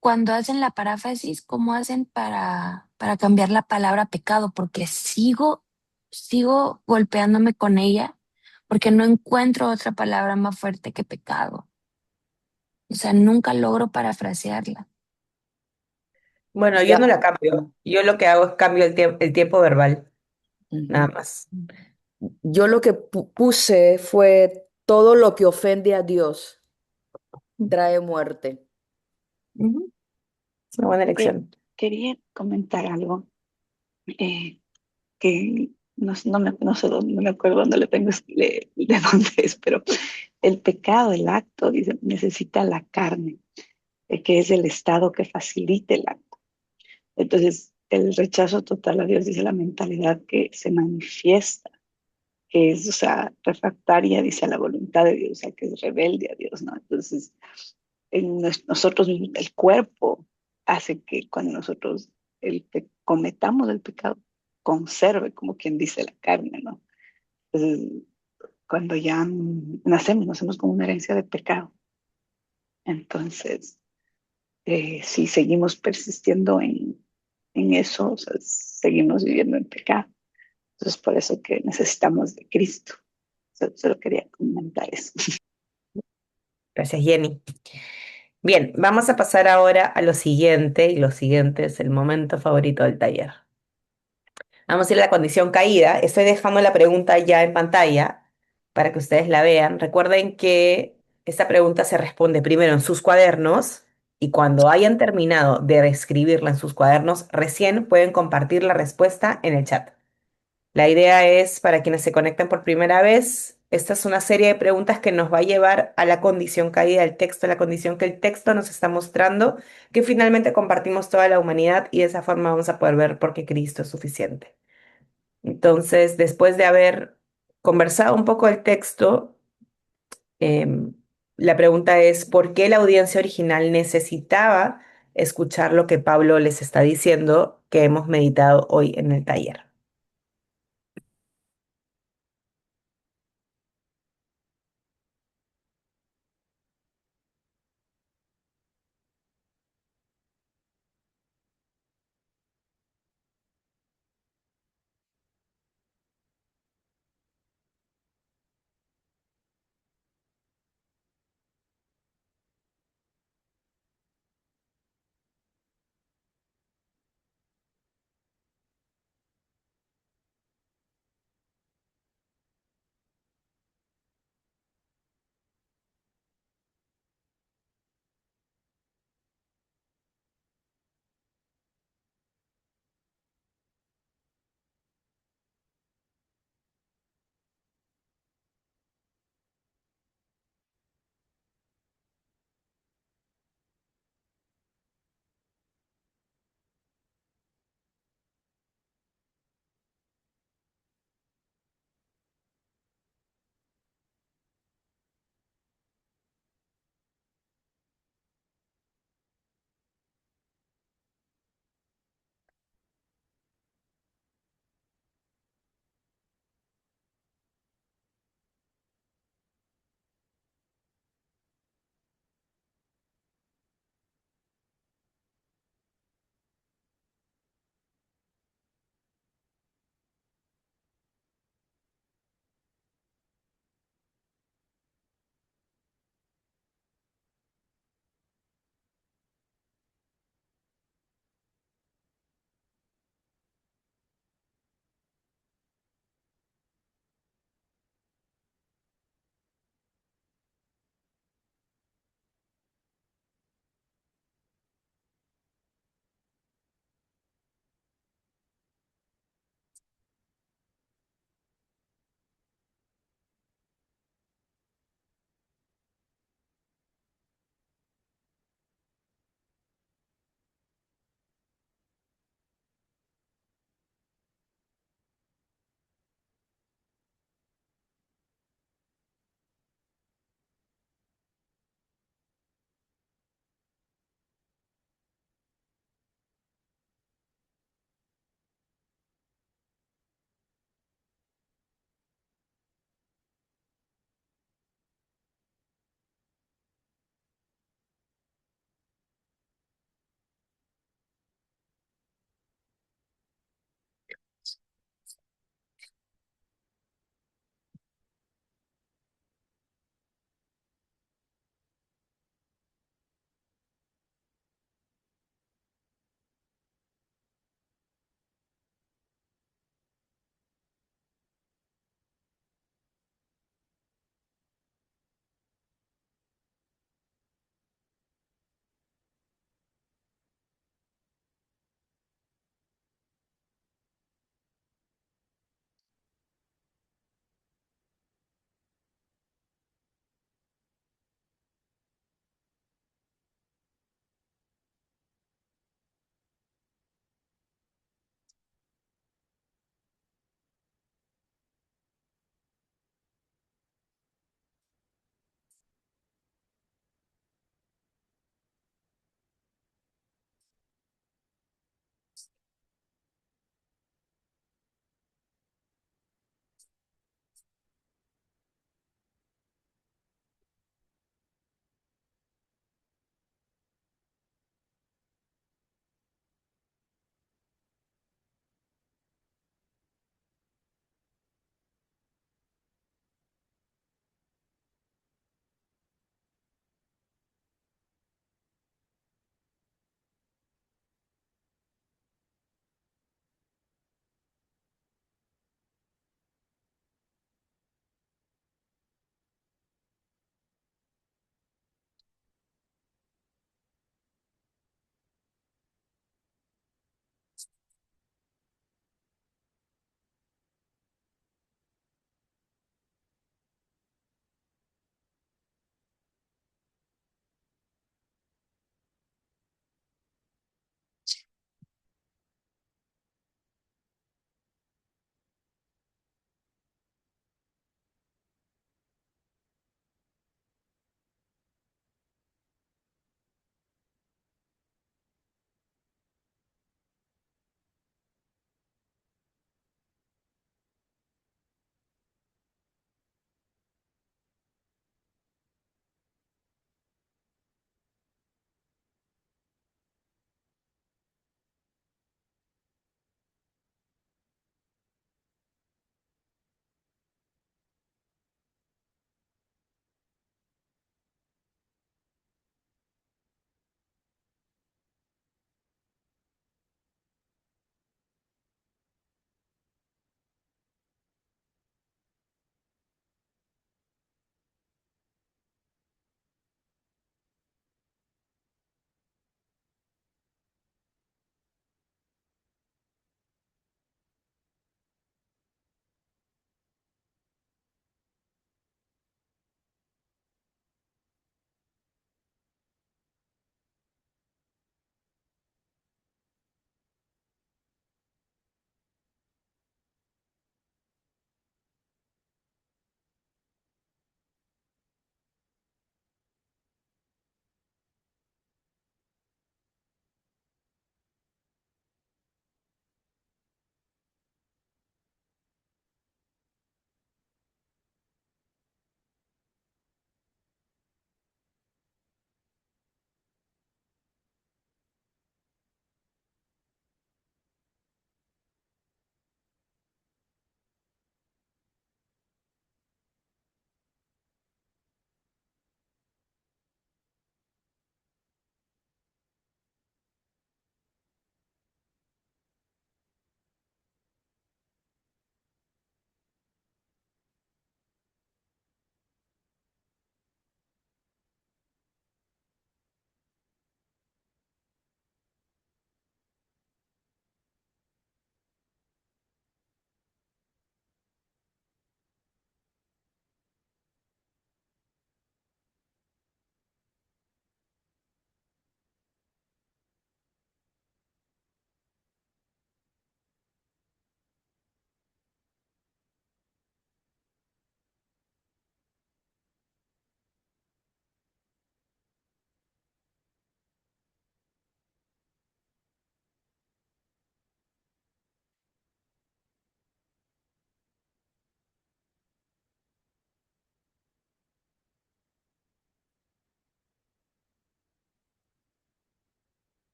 cuando hacen la paráfrasis, cómo hacen para cambiar la palabra pecado? Porque sigo golpeándome con ella, porque no encuentro otra palabra más fuerte que pecado. O sea, nunca logro parafrasearla. Bueno, yo no Ya. la cambio. Yo lo que hago es cambio el tiempo verbal, nada Ujú. más. Yo lo que puse fue todo lo que ofende a Dios trae muerte. Ujú. Es una buena Que- elección. Quería comentar algo eh, que no sé dónde, no me acuerdo dónde le tengo, de dónde es, pero el pecado, el acto, dice, necesita la carne, que es el estado que facilita el acto. Entonces, el rechazo total a Dios dice la mentalidad que se manifiesta, que es, o sea, refractaria, dice a la voluntad de Dios, o sea, que es rebelde a Dios, ¿no? Entonces, nosotros mismos, el cuerpo hace que cuando nosotros cometamos el pecado, conserve, como quien dice, la carne, ¿no? Entonces, cuando ya nacemos con una herencia de pecado. Entonces, si seguimos persistiendo en eso, o sea, seguimos viviendo en pecado. Entonces, por eso que necesitamos de Cristo. Solo quería comentar eso. Gracias, Jenny. Bien, vamos a pasar ahora a lo siguiente, y lo siguiente es el momento favorito del taller. Vamos a ir a la condición caída. Estoy dejando la pregunta ya en pantalla para que ustedes la vean. Recuerden que esta pregunta se responde primero en sus cuadernos y cuando hayan terminado de escribirla en sus cuadernos, recién pueden compartir la respuesta en el chat. La idea es, para quienes se conectan por primera vez, esta es una serie de preguntas que nos va a llevar a la condición caída del texto, la condición que el texto nos está mostrando, que finalmente compartimos toda la humanidad y de esa forma vamos a poder ver por qué Cristo es suficiente. Entonces, después de haber conversado un poco el texto, em, la pregunta es, ¿por qué la audiencia original necesitaba escuchar lo que Pablo les está diciendo que hemos meditado hoy en el taller?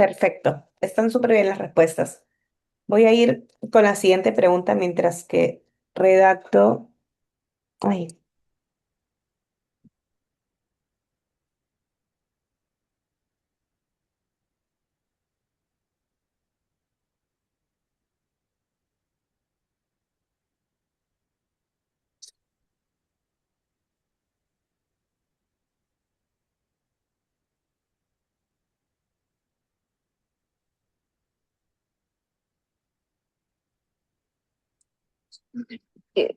Perfecto. Están súper bien las respuestas. Voy a ir con la siguiente pregunta mientras que redacto. Ay, Eh,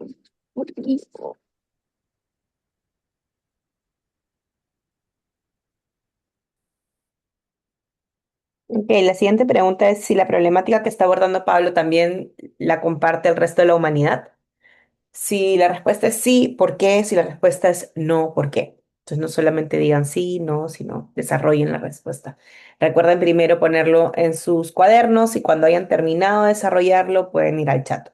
ok, la siguiente pregunta es si la problemática que está abordando Pablo también la comparte el resto de la humanidad. Si la respuesta es sí, ¿por qué? Si la respuesta es no, ¿por qué? Entonces no solamente digan sí, no, sino desarrollen la respuesta. Recuerden primero ponerlo en sus cuadernos y cuando hayan terminado de desarrollarlo pueden ir al chat.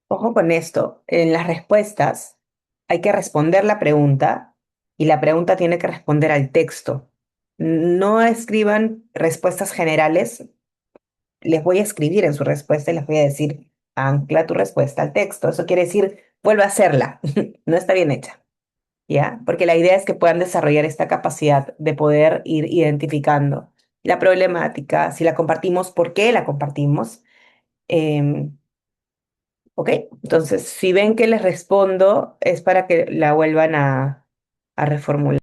Ojo con esto, en las respuestas hay que responder la pregunta y la pregunta tiene que responder al texto. No escriban respuestas generales, les voy a escribir en su respuesta y les voy a decir, ancla tu respuesta al texto. Eso quiere decir, vuelve a hacerla, no está bien hecha, ¿ya? Porque la idea es que puedan desarrollar esta capacidad de poder ir identificando la problemática, si la compartimos, por qué la compartimos. em, ¿Ok? Entonces, si ven que les respondo, es para que la vuelvan a reformular.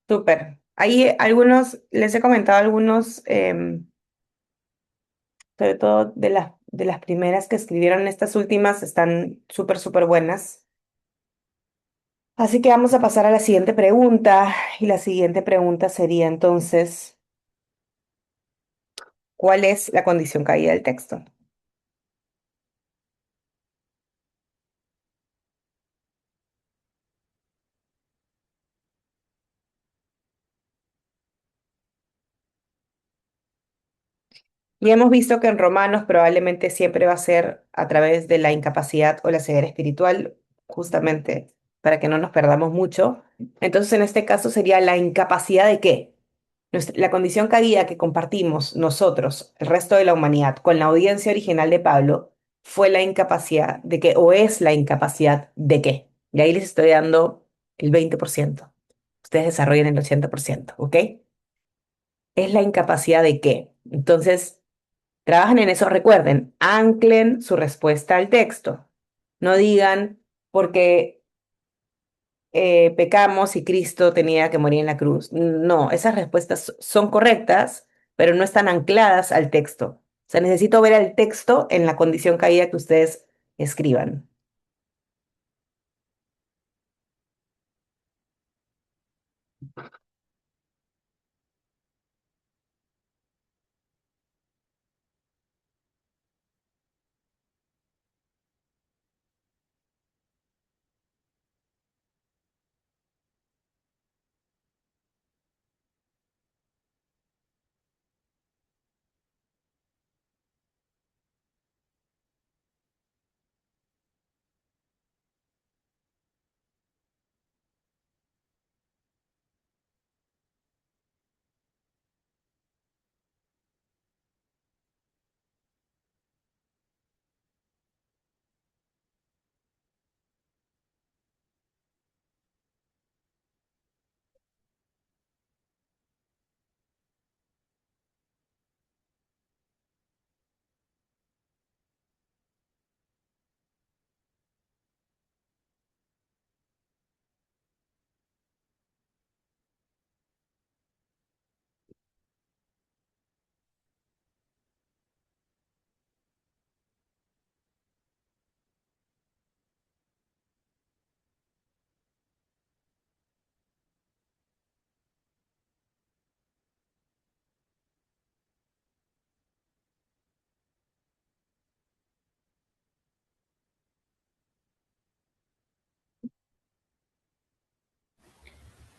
Súper. Ahí algunos, les he comentado algunos, sobre todo de las primeras que escribieron, estas últimas están súper, súper buenas. Así que vamos a pasar a la siguiente pregunta. Y la siguiente pregunta sería entonces, ¿cuál es la condición caída del texto? Y hemos visto que en Romanos probablemente siempre va a ser a través de la incapacidad o la ceguera espiritual, justamente para que no nos perdamos mucho. Entonces, en este caso sería la incapacidad de qué? La condición caída que compartimos nosotros, el resto de la humanidad, con la audiencia original de Pablo, fue la incapacidad de qué, o es la incapacidad de qué. Y ahí les estoy dando el 20%. Ustedes desarrollen el 80%, ¿ok? Es la incapacidad de qué. Entonces, trabajan en eso, recuerden, anclen su respuesta al texto. No digan porque pecamos y Cristo tenía que morir en la cruz. No, esas respuestas son correctas, pero no están ancladas al texto. O sea, necesito ver el texto en la condición caída que ustedes escriban.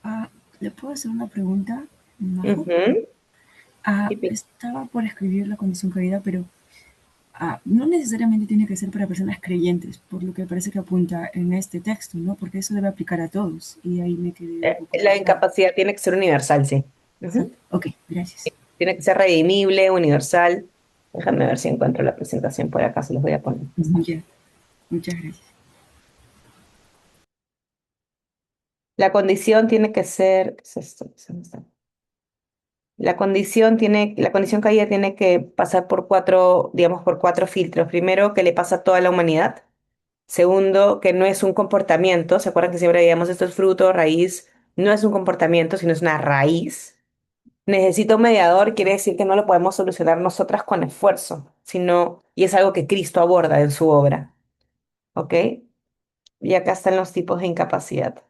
Ah, ¿le puedo hacer una pregunta, Majo? Ujú. Estaba por escribir la condición caída, pero no necesariamente tiene que ser para personas creyentes, por lo que parece que apunta en este texto, ¿no? Porque eso debe aplicar a todos, y ahí me quedé un poco La picada. incapacidad tiene que ser universal, sí. Ujú. Exacto. Ok, gracias. Tiene que ser redimible, universal. Déjame ver si encuentro la presentación por acá, se los voy a poner. Ya, muchas gracias. La condición tiene que ser, ¿qué es esto? ¿Dónde está? La condición caída tiene que pasar por cuatro, digamos, por cuatro filtros. Primero, que le pasa a toda la humanidad. Segundo, que no es un comportamiento. ¿Se acuerdan que siempre veíamos esto es fruto, raíz? No es un comportamiento, sino es una raíz. Necesita un mediador, quiere decir que no lo podemos solucionar nosotras con esfuerzo, sino, y es algo que Cristo aborda en su obra. ¿Ok? Y acá están los tipos de incapacidad,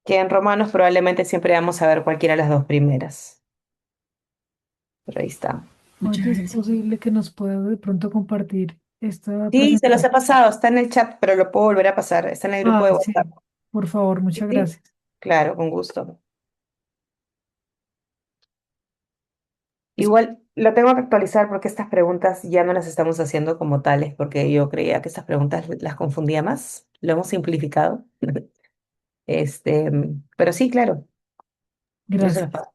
que en Romanos probablemente siempre vamos a ver cualquiera de las dos primeras. Pero ahí está. Muchas Oye, ¿es gracias. posible que nos pueda de pronto compartir esta Sí, se los presentación? he pasado, está en el chat, pero lo puedo volver a pasar. Está en el grupo de Ay, WhatsApp. sí, por favor, Sí, muchas sí. gracias. Claro, con gusto. Igual lo tengo que actualizar porque estas preguntas ya no las estamos haciendo como tales, porque yo creía que estas preguntas las confundía más. Lo hemos simplificado. Pero sí, claro, yo se los Gracias. paso.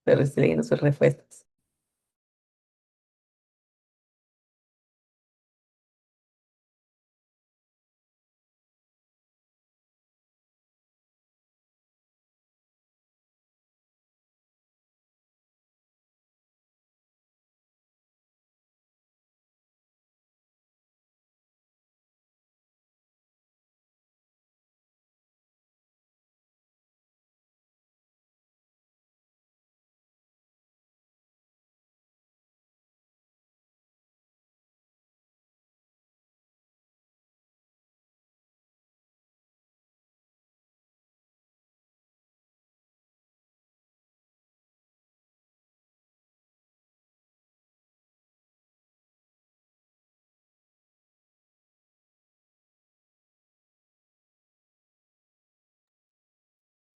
Pero estoy leyendo sus respuestas.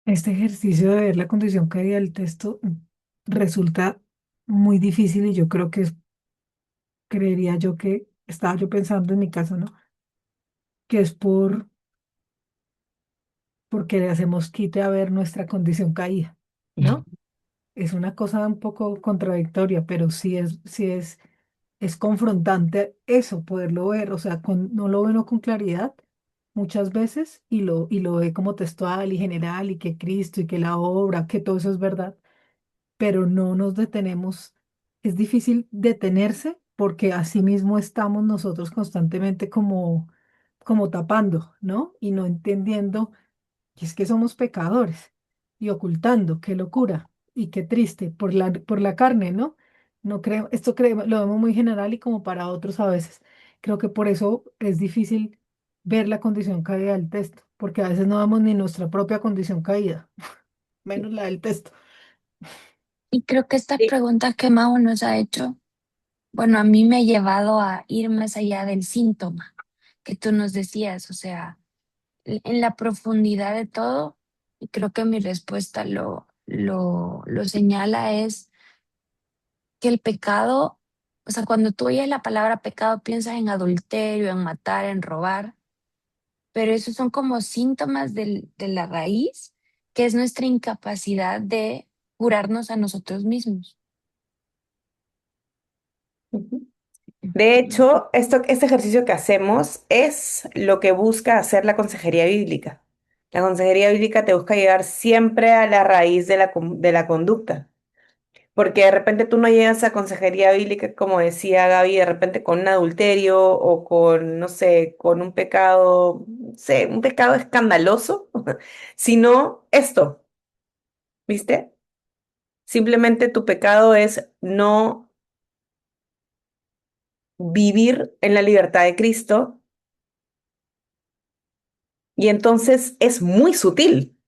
Este ejercicio de ver la condición caída del texto resulta muy difícil y yo creo que creería yo que, estaba yo pensando en mi caso, ¿no? Que es porque le hacemos quite a ver nuestra condición caída, ¿no? Es una cosa un poco contradictoria, pero es confrontante eso, poderlo ver, o sea, no lo ve uno con claridad muchas veces y lo ve como textual y general y que Cristo y que la obra, que todo eso es verdad, pero no nos detenemos. Es difícil detenerse porque así mismo estamos nosotros constantemente como tapando, ¿no? Y no entendiendo que es que somos pecadores y ocultando, qué locura y qué triste por la carne, ¿no? No creo, lo vemos muy general y como para otros a veces. Creo que por eso es difícil ver la condición caída del texto, porque a veces no vemos ni nuestra propia condición caída, menos la del texto. Y creo que esta Sí. pregunta que Mau nos ha hecho, bueno, a mí me ha llevado a ir más allá del síntoma que tú nos decías, o sea, en la profundidad de todo, y creo que mi respuesta lo señala, es que el pecado, o sea, cuando tú oyes la palabra pecado, piensas en adulterio, en matar, en robar, pero esos son como síntomas de la raíz, que es nuestra incapacidad de curarnos a nosotros mismos. Ujú. De hecho, este ejercicio que hacemos es lo que busca hacer la consejería bíblica. La consejería bíblica te busca llegar siempre a la raíz de la conducta. Porque de repente tú no llegas a consejería bíblica, como decía Gaby, de repente con un adulterio o con, no sé, con un pecado, no sé, un pecado escandaloso, sino esto, ¿viste? Simplemente tu pecado es no vivir en la libertad de Cristo y entonces es muy sutil.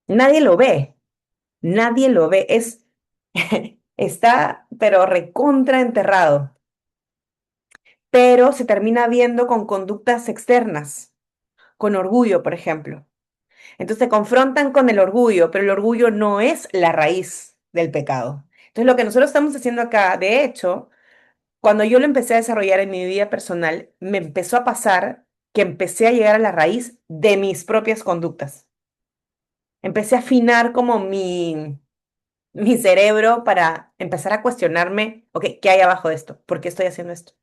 Nadie lo ve, nadie lo ve, está, pero recontra enterrado, pero se termina viendo con conductas externas, con orgullo, por ejemplo. Entonces se confrontan con el orgullo, pero el orgullo no es la raíz del pecado. Entonces lo que nosotros estamos haciendo acá, de hecho, cuando yo lo empecé a desarrollar en mi vida personal, me empezó a pasar que empecé a llegar a la raíz de mis propias conductas. Empecé a afinar como mi cerebro para empezar a cuestionarme, ok, ¿qué hay abajo de esto? ¿Por qué estoy haciendo esto?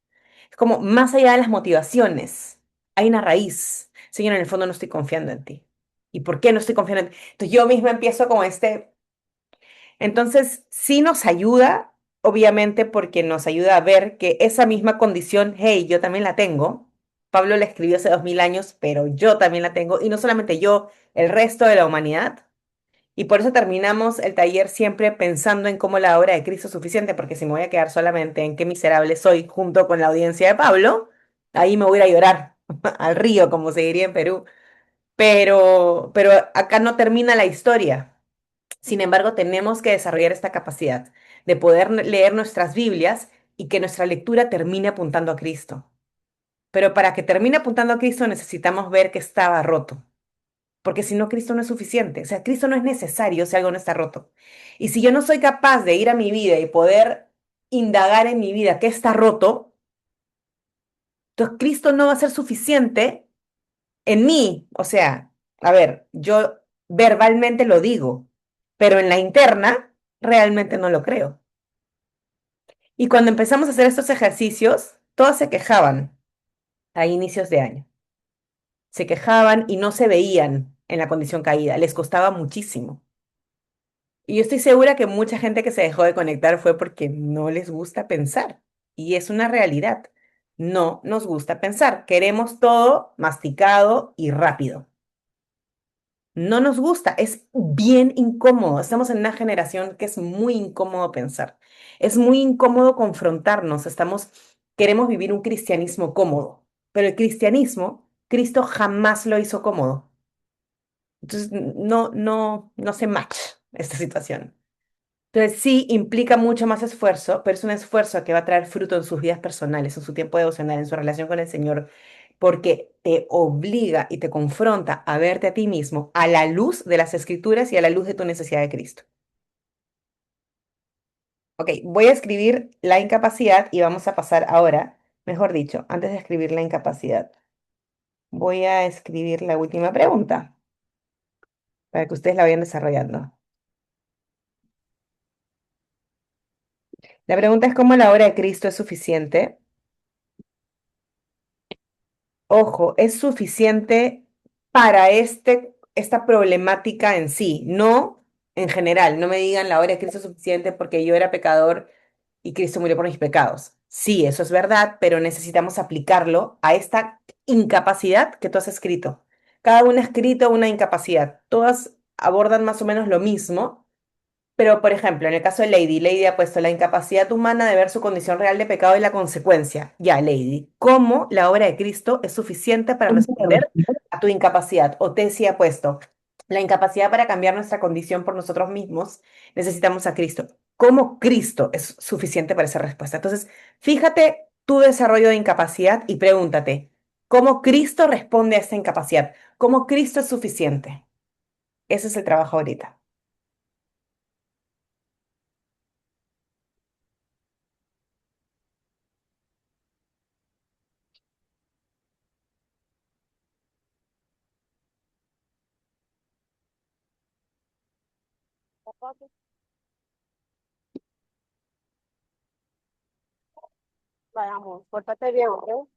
Es como más allá de las motivaciones, hay una raíz. Señor, en el fondo no estoy confiando en ti. ¿Y por qué no estoy confiando en ti? Entonces yo misma empiezo como entonces sí nos ayuda, obviamente porque nos ayuda a ver que esa misma condición, hey, yo también la tengo. Pablo la escribió hace 2000 años, pero yo también la tengo. Y no solamente yo, el resto de la humanidad. Y por eso terminamos el taller siempre pensando en cómo la obra de Cristo es suficiente, porque si me voy a quedar solamente en qué miserable soy junto con la audiencia de Pablo, ahí me voy a ir a llorar al río, como se diría en Perú. Pero acá no termina la historia. Sin embargo, tenemos que desarrollar esta capacidad de poder leer nuestras Biblias y que nuestra lectura termine apuntando a Cristo. Pero para que termine apuntando a Cristo necesitamos ver que estaba roto, porque si no, Cristo no es suficiente. O sea, Cristo no es necesario si algo no está roto. Y si yo no soy capaz de ir a mi vida y poder indagar en mi vida qué está roto, entonces Cristo no va a ser suficiente en mí. O sea, A ver, yo verbalmente lo digo, pero en la interna realmente no lo creo. Y cuando empezamos a hacer estos ejercicios, todos se quejaban a inicios de año. Se quejaban y no se veían en la condición caída, les costaba muchísimo. Y yo estoy segura que mucha gente que se dejó de conectar fue porque no les gusta pensar. Y es una realidad. No nos gusta pensar. Queremos todo masticado y rápido. No nos gusta, es bien incómodo. Estamos en una generación que es muy incómodo pensar. Es muy incómodo confrontarnos. Queremos vivir un cristianismo cómodo, pero el cristianismo, Cristo jamás lo hizo cómodo. Entonces, no se match esta situación. Entonces, sí, implica mucho más esfuerzo, pero es un esfuerzo que va a traer fruto en sus vidas personales, en su tiempo devocional, en su relación con el Señor, porque te obliga y te confronta a verte a ti mismo a la luz de las Escrituras y a la luz de tu necesidad de Cristo. Ok, voy a escribir la incapacidad y vamos a pasar ahora, mejor dicho, antes de escribir la incapacidad, voy a escribir la última pregunta para que ustedes la vayan desarrollando. La pregunta es cómo la obra de Cristo es suficiente. Ojo, es suficiente para esta problemática en sí, no en general. No me digan la obra de Cristo es suficiente porque yo era pecador y Cristo murió por mis pecados. Sí, eso es verdad, pero necesitamos aplicarlo a esta incapacidad que tú has escrito. Cada uno ha escrito una incapacidad. Todas abordan más o menos lo mismo, pero, por ejemplo, en el caso de Lady, Lady ha puesto la incapacidad humana de ver su condición real de pecado y la consecuencia. Ya, Lady, ¿cómo la obra de Cristo es suficiente para responder a tu incapacidad? O Tessie ha puesto la incapacidad para cambiar nuestra condición por nosotros mismos, necesitamos a Cristo. ¿Cómo Cristo es suficiente para esa respuesta? Entonces, fíjate tu desarrollo de incapacidad y pregúntate, ¿cómo Cristo responde a esta incapacidad? ¿Cómo Cristo es suficiente? Ese es el trabajo ahorita. Vayamos, pórtate bien, ¿ok?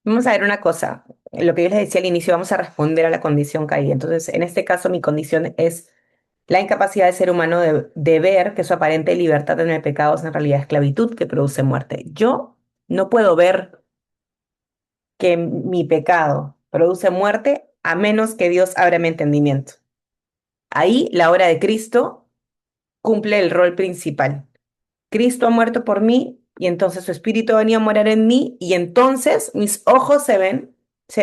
Vamos a ver una cosa. Lo que yo les decía al inicio, vamos a responder a la condición caída. Entonces, en este caso, mi condición es la incapacidad del ser humano de ver que su aparente libertad en el pecado es en realidad esclavitud que produce muerte. Yo no puedo ver que mi pecado produce muerte a menos que Dios abra mi entendimiento. Ahí la obra de Cristo cumple el rol principal. Cristo ha muerto por mí y entonces su espíritu ha venido a morar en mí y entonces mis ojos se ven,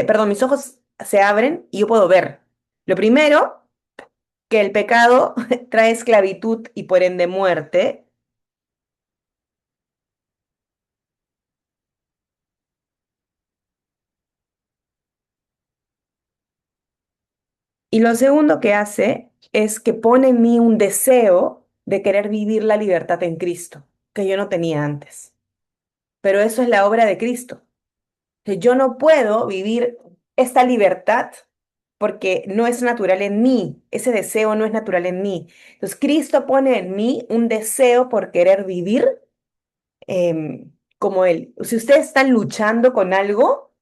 perdón, mis ojos se abren y yo puedo ver. Lo primero, que el pecado trae esclavitud y por ende muerte. Y lo segundo que hace es que pone en mí un deseo de querer vivir la libertad en Cristo, que yo no tenía antes. Pero eso es la obra de Cristo. Que yo no puedo vivir esta libertad porque no es natural en mí, ese deseo no es natural en mí. Entonces, Cristo pone en mí un deseo por querer vivir como Él. Si ustedes están luchando con algo,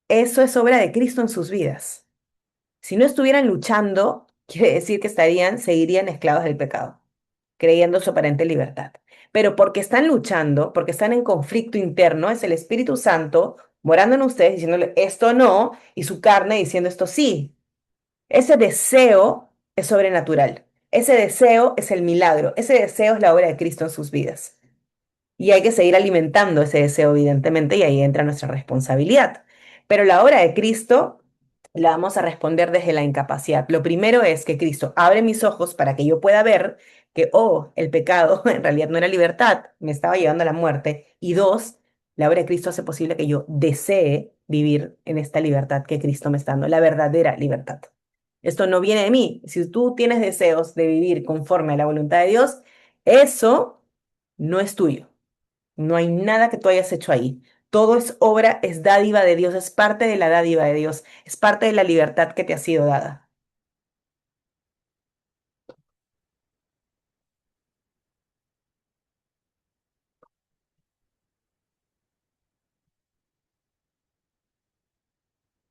eso es obra de Cristo en sus vidas. Si no estuvieran luchando, quiere decir que seguirían esclavos del pecado, creyendo su aparente libertad. Pero porque están luchando, porque están en conflicto interno, es el Espíritu Santo morando en ustedes diciéndole esto no y su carne diciendo esto sí. Ese deseo es sobrenatural. Ese deseo es el milagro. Ese deseo es la obra de Cristo en sus vidas. Y hay que seguir alimentando ese deseo, evidentemente, y ahí entra nuestra responsabilidad. Pero la obra de Cristo la vamos a responder desde la incapacidad. Lo primero es que Cristo abre mis ojos para que yo pueda ver que, oh, el pecado en realidad no era libertad, me estaba llevando a la muerte. Y dos, la obra de Cristo hace posible que yo desee vivir en esta libertad que Cristo me está dando, la verdadera libertad. Esto no viene de mí. Si tú tienes deseos de vivir conforme a la voluntad de Dios, eso no es tuyo. No hay nada que tú hayas hecho ahí. Todo es obra, es dádiva de Dios, es parte de la dádiva de Dios, es parte de la libertad que te ha sido dada.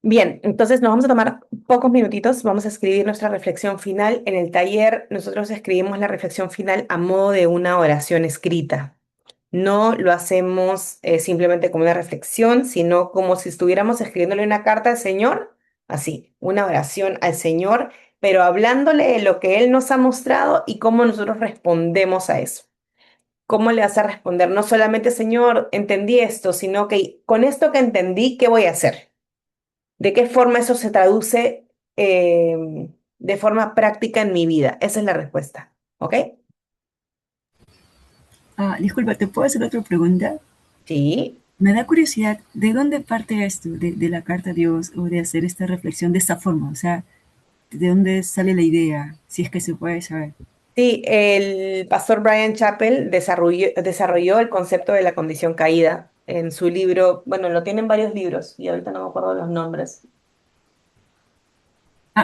Bien, entonces nos vamos a tomar pocos minutitos, vamos a escribir nuestra reflexión final. En el taller nosotros escribimos la reflexión final a modo de una oración escrita. No lo hacemos simplemente como una reflexión, sino como si estuviéramos escribiéndole una carta al Señor, así, una oración al Señor, pero hablándole de lo que Él nos ha mostrado y cómo nosotros respondemos a eso. ¿Cómo le vas a responder? No solamente, Señor, entendí esto, sino que con esto que entendí, ¿qué voy a hacer? ¿De qué forma eso se traduce de forma práctica en mi vida? Esa es la respuesta, ¿ok? Disculpa, ¿te puedo hacer otra pregunta? Sí. Me da curiosidad, ¿de dónde parte esto, de la carta a Dios o de hacer esta reflexión de esta forma? O sea, ¿de dónde sale la idea? Si es que se puede saber. Sí, el pastor Brian Chappell desarrolló el concepto de la condición caída en su libro, bueno, lo tiene en varios libros y ahorita no me acuerdo los nombres.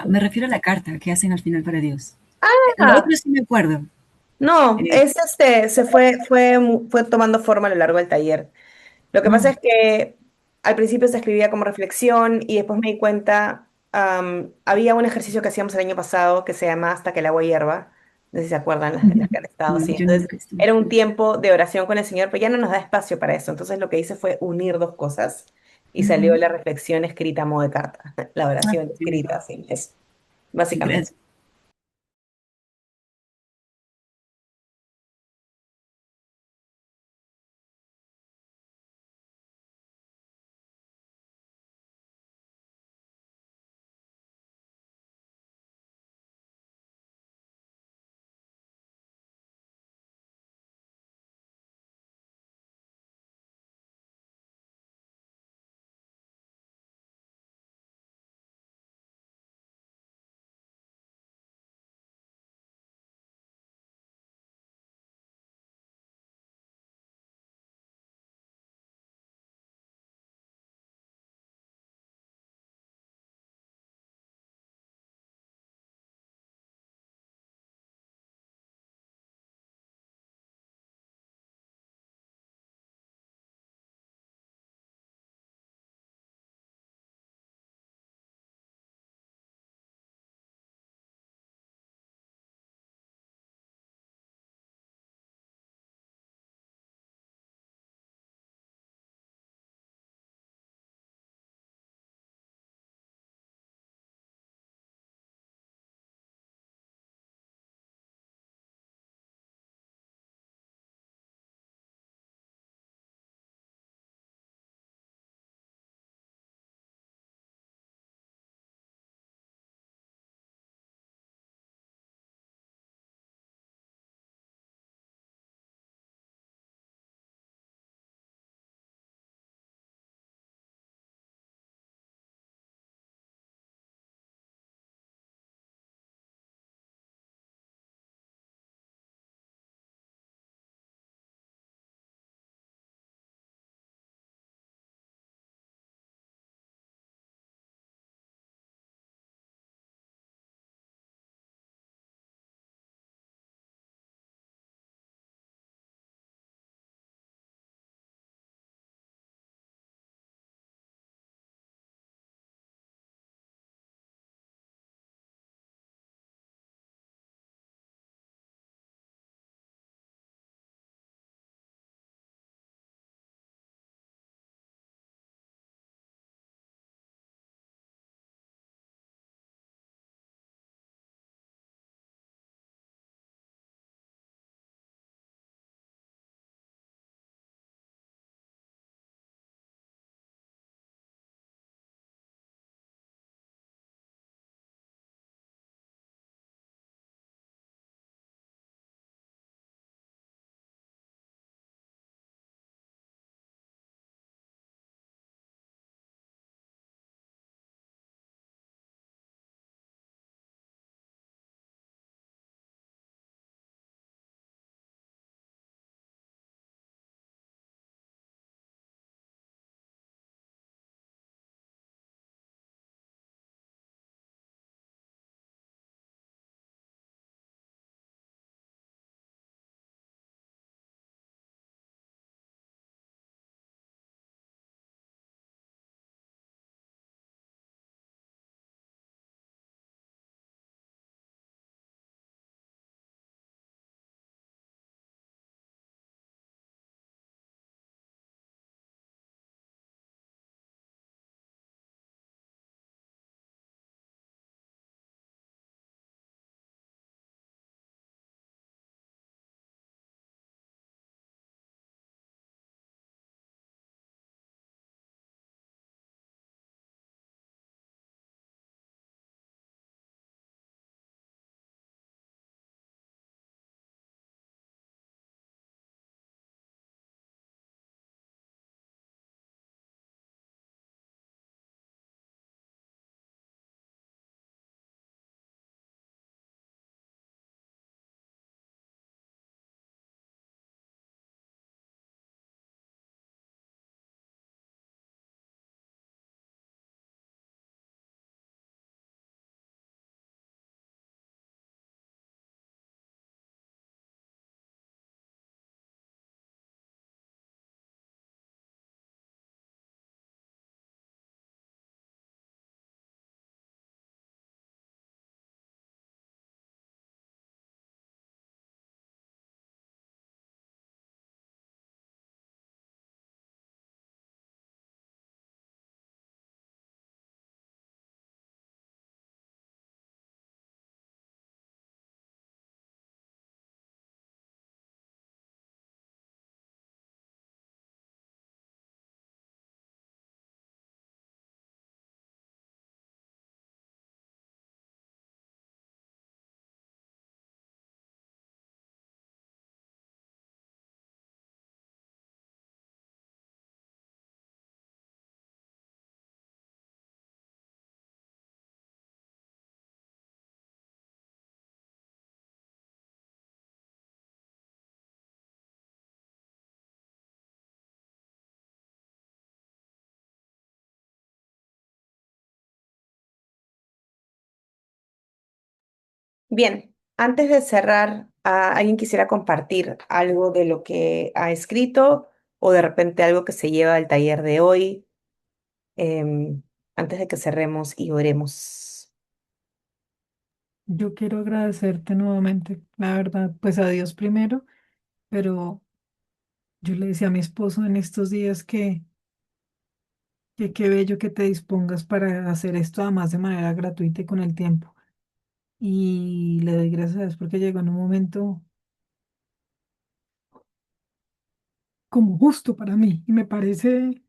Me refiero a la carta que hacen al final para Dios. Lo otro sí me acuerdo. No, Eh, es fue tomando forma a lo largo del taller. Lo que pasa mm, es que al principio se escribía como reflexión y después me di cuenta, había un ejercicio que hacíamos el año pasado que se llama Hasta que el agua hierva. No sé si se acuerdan las que han estado no, así. yo Entonces, nunca estuve. era un tiempo de oración con el Señor, pero ya no nos da espacio para eso. Entonces, lo que hice fue unir dos cosas y salió Ujú. la reflexión escrita a modo de carta. La oración Genial. escrita, sí, es básicamente. Gracias. Bien, antes de cerrar, ¿alguien quisiera compartir algo de lo que ha escrito o de repente algo que se lleva del taller de hoy? Em, Antes de que cerremos y oremos. Yo quiero agradecerte nuevamente, la verdad, pues a Dios primero, pero yo le decía a mi esposo en estos días que qué bello que te dispongas para hacer esto además de manera gratuita y con el tiempo. Y le doy gracias a Dios porque llegó en un momento como justo para mí y me parece,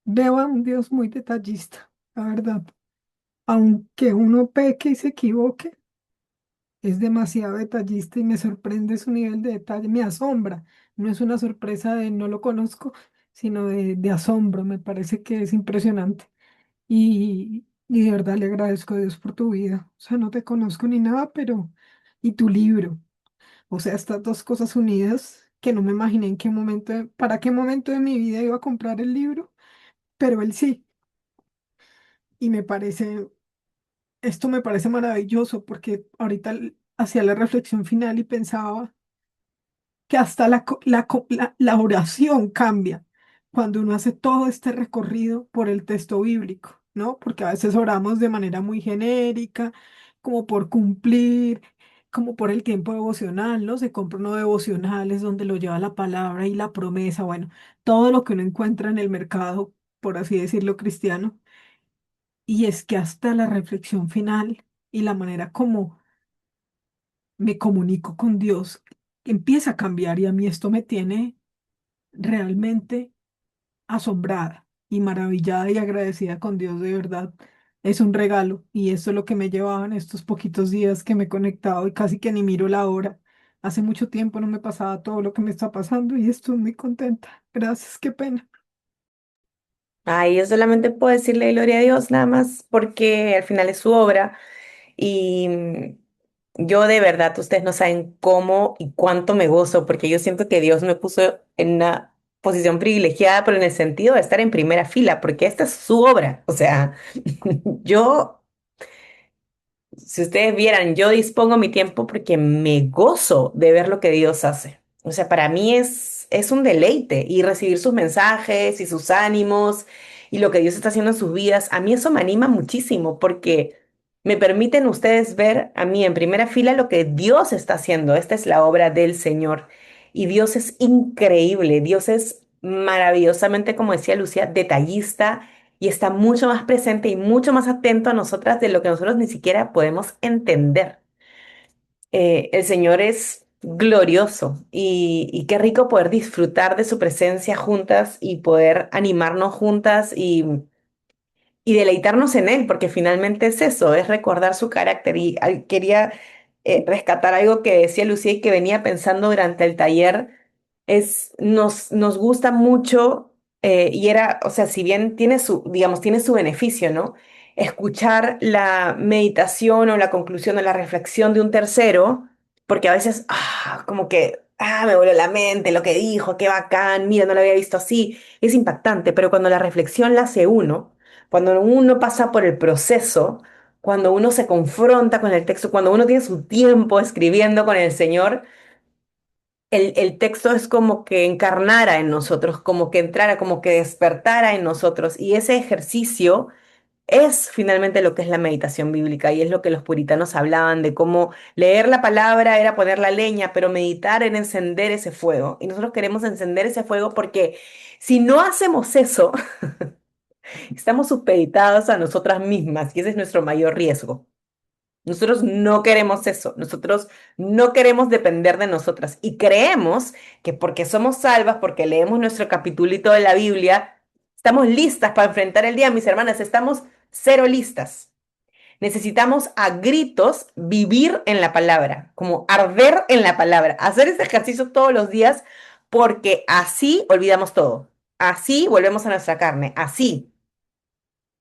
veo a un Dios muy detallista, la verdad. Aunque uno peque y se equivoque, es demasiado detallista y me sorprende su nivel de detalle, me asombra. No es una sorpresa de no lo conozco, sino de asombro. Me parece que es impresionante. Y de verdad le agradezco a Dios por tu vida. O sea, no te conozco ni nada, pero... Y tu libro. O sea, estas dos cosas unidas que no me imaginé en qué momento, para qué momento de mi vida iba a comprar el libro, pero él sí. Y me parece, esto me parece maravilloso porque ahorita hacía la reflexión final y pensaba que hasta la oración cambia cuando uno hace todo este recorrido por el texto bíblico, ¿no? Porque a veces oramos de manera muy genérica, como por cumplir, como por el tiempo devocional, ¿no? Se compra uno devocionales donde lo lleva la palabra y la promesa, bueno, todo lo que uno encuentra en el mercado, por así decirlo, cristiano. Y es que hasta la reflexión final y la manera como me comunico con Dios empieza a cambiar y a mí esto me tiene realmente asombrada y maravillada y agradecida con Dios de verdad. Es un regalo y eso es lo que me llevaban estos poquitos días que me he conectado y casi que ni miro la hora. Hace mucho tiempo no me pasaba todo lo que me está pasando y estoy muy contenta. Gracias, qué pena. Ay, yo solamente puedo decirle gloria a Dios nada más porque al final es su obra y yo de verdad, ustedes no saben cómo y cuánto me gozo porque yo siento que Dios me puso en una posición privilegiada, pero en el sentido de estar en primera fila porque esta es su obra. O sea, yo si ustedes vieran, yo dispongo mi tiempo porque me gozo de ver lo que Dios hace. O sea, para mí es un deleite y recibir sus mensajes y sus ánimos y lo que Dios está haciendo en sus vidas. A mí eso me anima muchísimo porque me permiten ustedes ver a mí en primera fila lo que Dios está haciendo. Esta es la obra del Señor y Dios es increíble. Dios es maravillosamente, como decía Lucía, detallista y está mucho más presente y mucho más atento a nosotras de lo que nosotros ni siquiera podemos entender. El Señor es glorioso y qué rico poder disfrutar de su presencia juntas y poder animarnos juntas y deleitarnos en Él, porque finalmente es eso, es recordar su carácter. Y quería rescatar algo que decía Lucía y que venía pensando durante el taller, nos gusta mucho, y era, o sea, si bien tiene su, digamos, tiene su beneficio, ¿no? Escuchar la meditación o la conclusión o la reflexión de un tercero, porque a veces, como que, me voló la mente lo que dijo, qué bacán, mira, no lo había visto así, es impactante, pero cuando la reflexión la hace uno, cuando uno pasa por el proceso, cuando uno se confronta con el texto, cuando uno tiene su tiempo escribiendo con el Señor, el texto es como que encarnara en nosotros, como que entrara, como que despertara en nosotros. Y ese ejercicio es finalmente lo que es la meditación bíblica y es lo que los puritanos hablaban de cómo leer la palabra era poner la leña, pero meditar era encender ese fuego. Y nosotros queremos encender ese fuego porque si no hacemos eso, estamos supeditados a nosotras mismas y ese es nuestro mayor riesgo. Nosotros no queremos eso, nosotros no queremos depender de nosotras y creemos que porque somos salvas, porque leemos nuestro capitulito de la Biblia, estamos listas para enfrentar el día, mis hermanas, estamos cero listas. Necesitamos a gritos vivir en la palabra, como arder en la palabra, hacer este ejercicio todos los días porque así olvidamos todo, así volvemos a nuestra carne, así.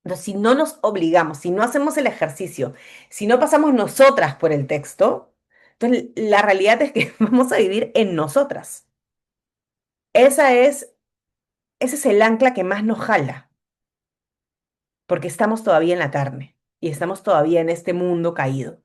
Entonces, si no nos obligamos, si no hacemos el ejercicio, si no pasamos nosotras por el texto, entonces la realidad es que vamos a vivir en nosotras. Esa es, ese es el ancla que más nos jala, porque estamos todavía en la carne y estamos todavía en este mundo caído.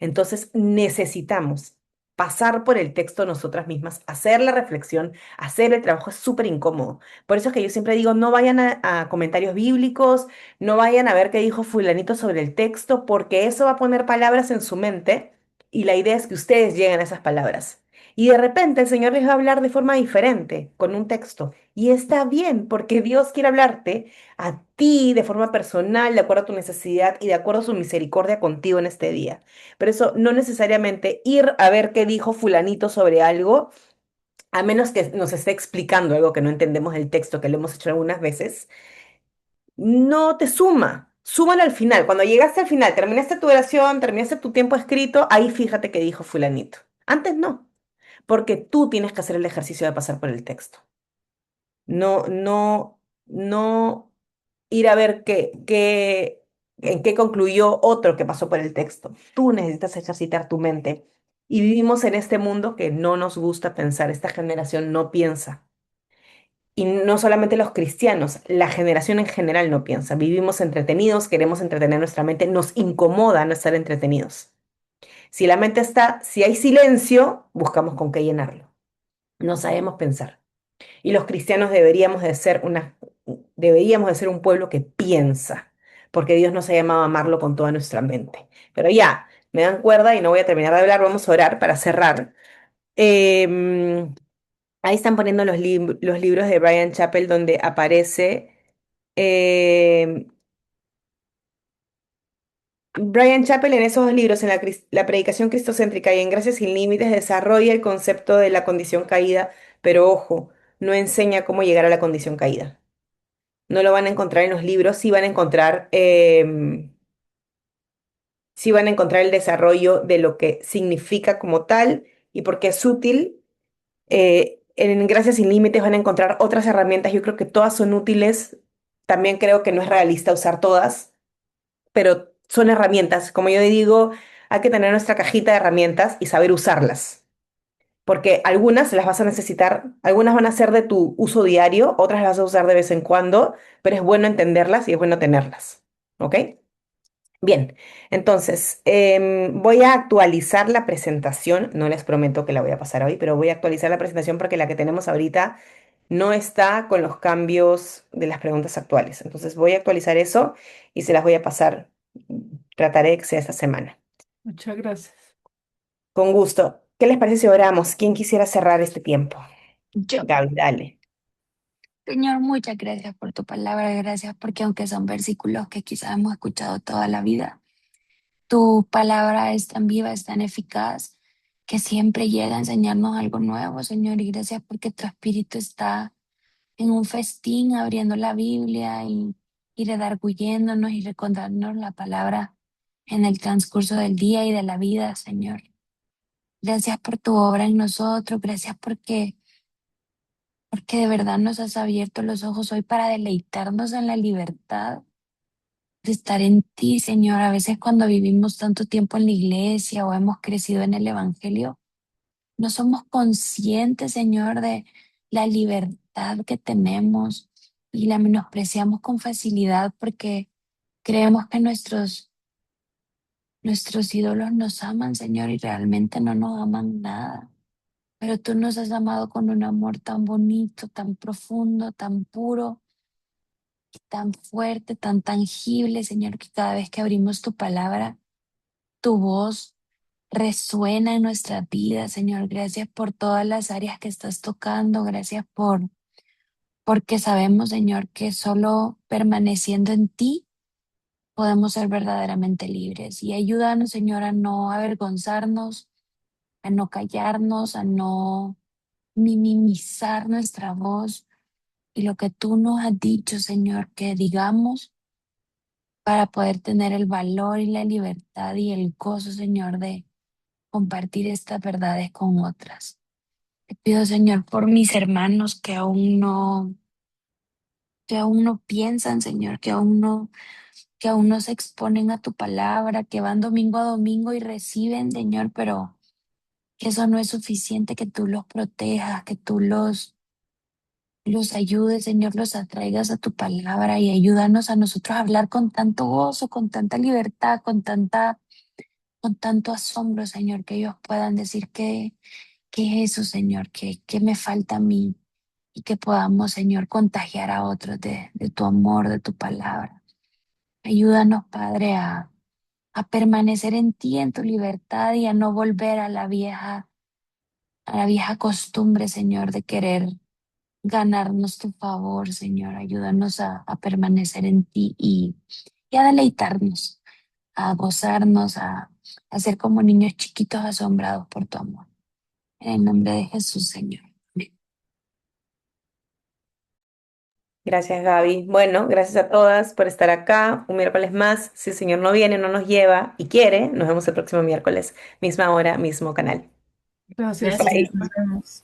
Entonces necesitamos pasar por el texto nosotras mismas, hacer la reflexión, hacer el trabajo es súper incómodo. Por eso es que yo siempre digo, no vayan a comentarios bíblicos, no vayan a ver qué dijo fulanito sobre el texto, porque eso va a poner palabras en su mente y la idea es que ustedes lleguen a esas palabras. Y de repente el Señor les va a hablar de forma diferente con un texto. Y está bien, porque Dios quiere hablarte a ti de forma personal, de acuerdo a tu necesidad y de acuerdo a su misericordia contigo en este día. Pero eso no necesariamente ir a ver qué dijo fulanito sobre algo, a menos que nos esté explicando algo que no entendemos del texto, que lo hemos hecho algunas veces, no te suma. Súmalo al final. Cuando llegaste al final, terminaste tu oración, terminaste tu tiempo escrito, ahí fíjate qué dijo fulanito. Antes no, porque tú tienes que hacer el ejercicio de pasar por el texto. No, no, no ir a ver en qué concluyó otro que pasó por el texto. Tú necesitas ejercitar tu mente. Y vivimos en este mundo que no nos gusta pensar. Esta generación no piensa. Y no solamente los cristianos, la generación en general no piensa. Vivimos entretenidos, queremos entretener nuestra mente, nos incomoda no estar entretenidos. Si la mente está, si hay silencio, buscamos con qué llenarlo. No sabemos pensar. Y los cristianos deberíamos de ser un pueblo que piensa, porque Dios nos ha llamado a amarlo con toda nuestra mente. Pero ya, me dan cuerda y no voy a terminar de hablar, vamos a orar para cerrar. Em, Ahí están poniendo los libros de Brian Chappell donde aparece em, Brian Chappell en esos dos libros, en la predicación cristocéntrica y en Gracias sin Límites, desarrolla el concepto de la condición caída, pero ojo, no enseña cómo llegar a la condición caída. No lo van a encontrar en los libros, sí van a encontrar el desarrollo de lo que significa como tal y por qué es útil. En Gracias sin Límites van a encontrar otras herramientas, yo creo que todas son útiles, también creo que no es realista usar todas, pero son herramientas. Como yo digo, hay que tener nuestra cajita de herramientas y saber usarlas, porque algunas las vas a necesitar, algunas van a ser de tu uso diario, otras las vas a usar de vez en cuando, pero es bueno entenderlas y es bueno tenerlas. ¿Ok? Bien, entonces voy a actualizar la presentación, no les prometo que la voy a pasar hoy, pero voy a actualizar la presentación porque la que tenemos ahorita no está con los cambios de las preguntas actuales. Entonces voy a actualizar eso y se las voy a pasar. Trataré que sea esta semana. Muchas gracias. Con gusto. ¿Qué les parece si oramos? ¿Quién quisiera cerrar este tiempo? Yo, Gaby, dale. Señor, muchas gracias por tu palabra, gracias porque aunque son versículos que quizás hemos escuchado toda la vida, tu palabra es tan viva, es tan eficaz, que siempre llega a enseñarnos algo nuevo, Señor, y gracias porque tu espíritu está en un festín abriendo la Biblia y redarguyéndonos y recordándonos la palabra en el transcurso del día y de la vida, Señor. Gracias por tu obra en nosotros, gracias porque de verdad nos has abierto los ojos hoy para deleitarnos en la libertad de estar en ti, Señor. A veces cuando vivimos tanto tiempo en la iglesia o hemos crecido en el Evangelio, no somos conscientes, Señor, de la libertad que tenemos y la menospreciamos con facilidad porque creemos que nuestros ídolos nos aman, Señor, y realmente no nos aman nada. Pero tú nos has amado con un amor tan bonito, tan profundo, tan puro, tan fuerte, tan tangible, Señor, que cada vez que abrimos tu palabra, tu voz resuena en nuestra vida, Señor. Gracias por todas las áreas que estás tocando. Gracias porque sabemos, Señor, que solo permaneciendo en ti podemos ser verdaderamente libres. Y ayúdanos, Señor, a no avergonzarnos, a no callarnos, a no minimizar nuestra voz y lo que tú nos has dicho, Señor, que digamos para poder tener el valor y la libertad y el gozo, Señor, de compartir estas verdades con otras. Te pido, Señor, por mis hermanos que aún no piensan, Señor, que aún no se exponen a tu palabra, que van domingo a domingo y reciben, Señor, pero que eso no es suficiente, que tú los protejas, que tú los ayudes, Señor, los atraigas a tu palabra y ayúdanos a nosotros a hablar con tanto gozo, con tanta libertad, con tanta con tanto asombro, Señor, que ellos puedan decir que eso, Señor, que me falta a mí y que podamos, Señor, contagiar a otros de tu amor, de tu palabra. Ayúdanos, Padre, a permanecer en ti, en tu libertad y a no volver a la vieja costumbre, Señor, de querer ganarnos tu favor, Señor. Ayúdanos a permanecer en ti y a deleitarnos, a gozarnos, a ser como niños chiquitos asombrados por tu amor. En el nombre de Jesús, Señor. Amén. Gracias, Gaby. Bueno, gracias a todas por estar acá. Un miércoles más. Si el Señor no viene, no nos lleva y quiere, nos vemos el próximo miércoles. Misma hora, mismo canal. Gracias, Gracias. Cris. Bye. Nos vemos.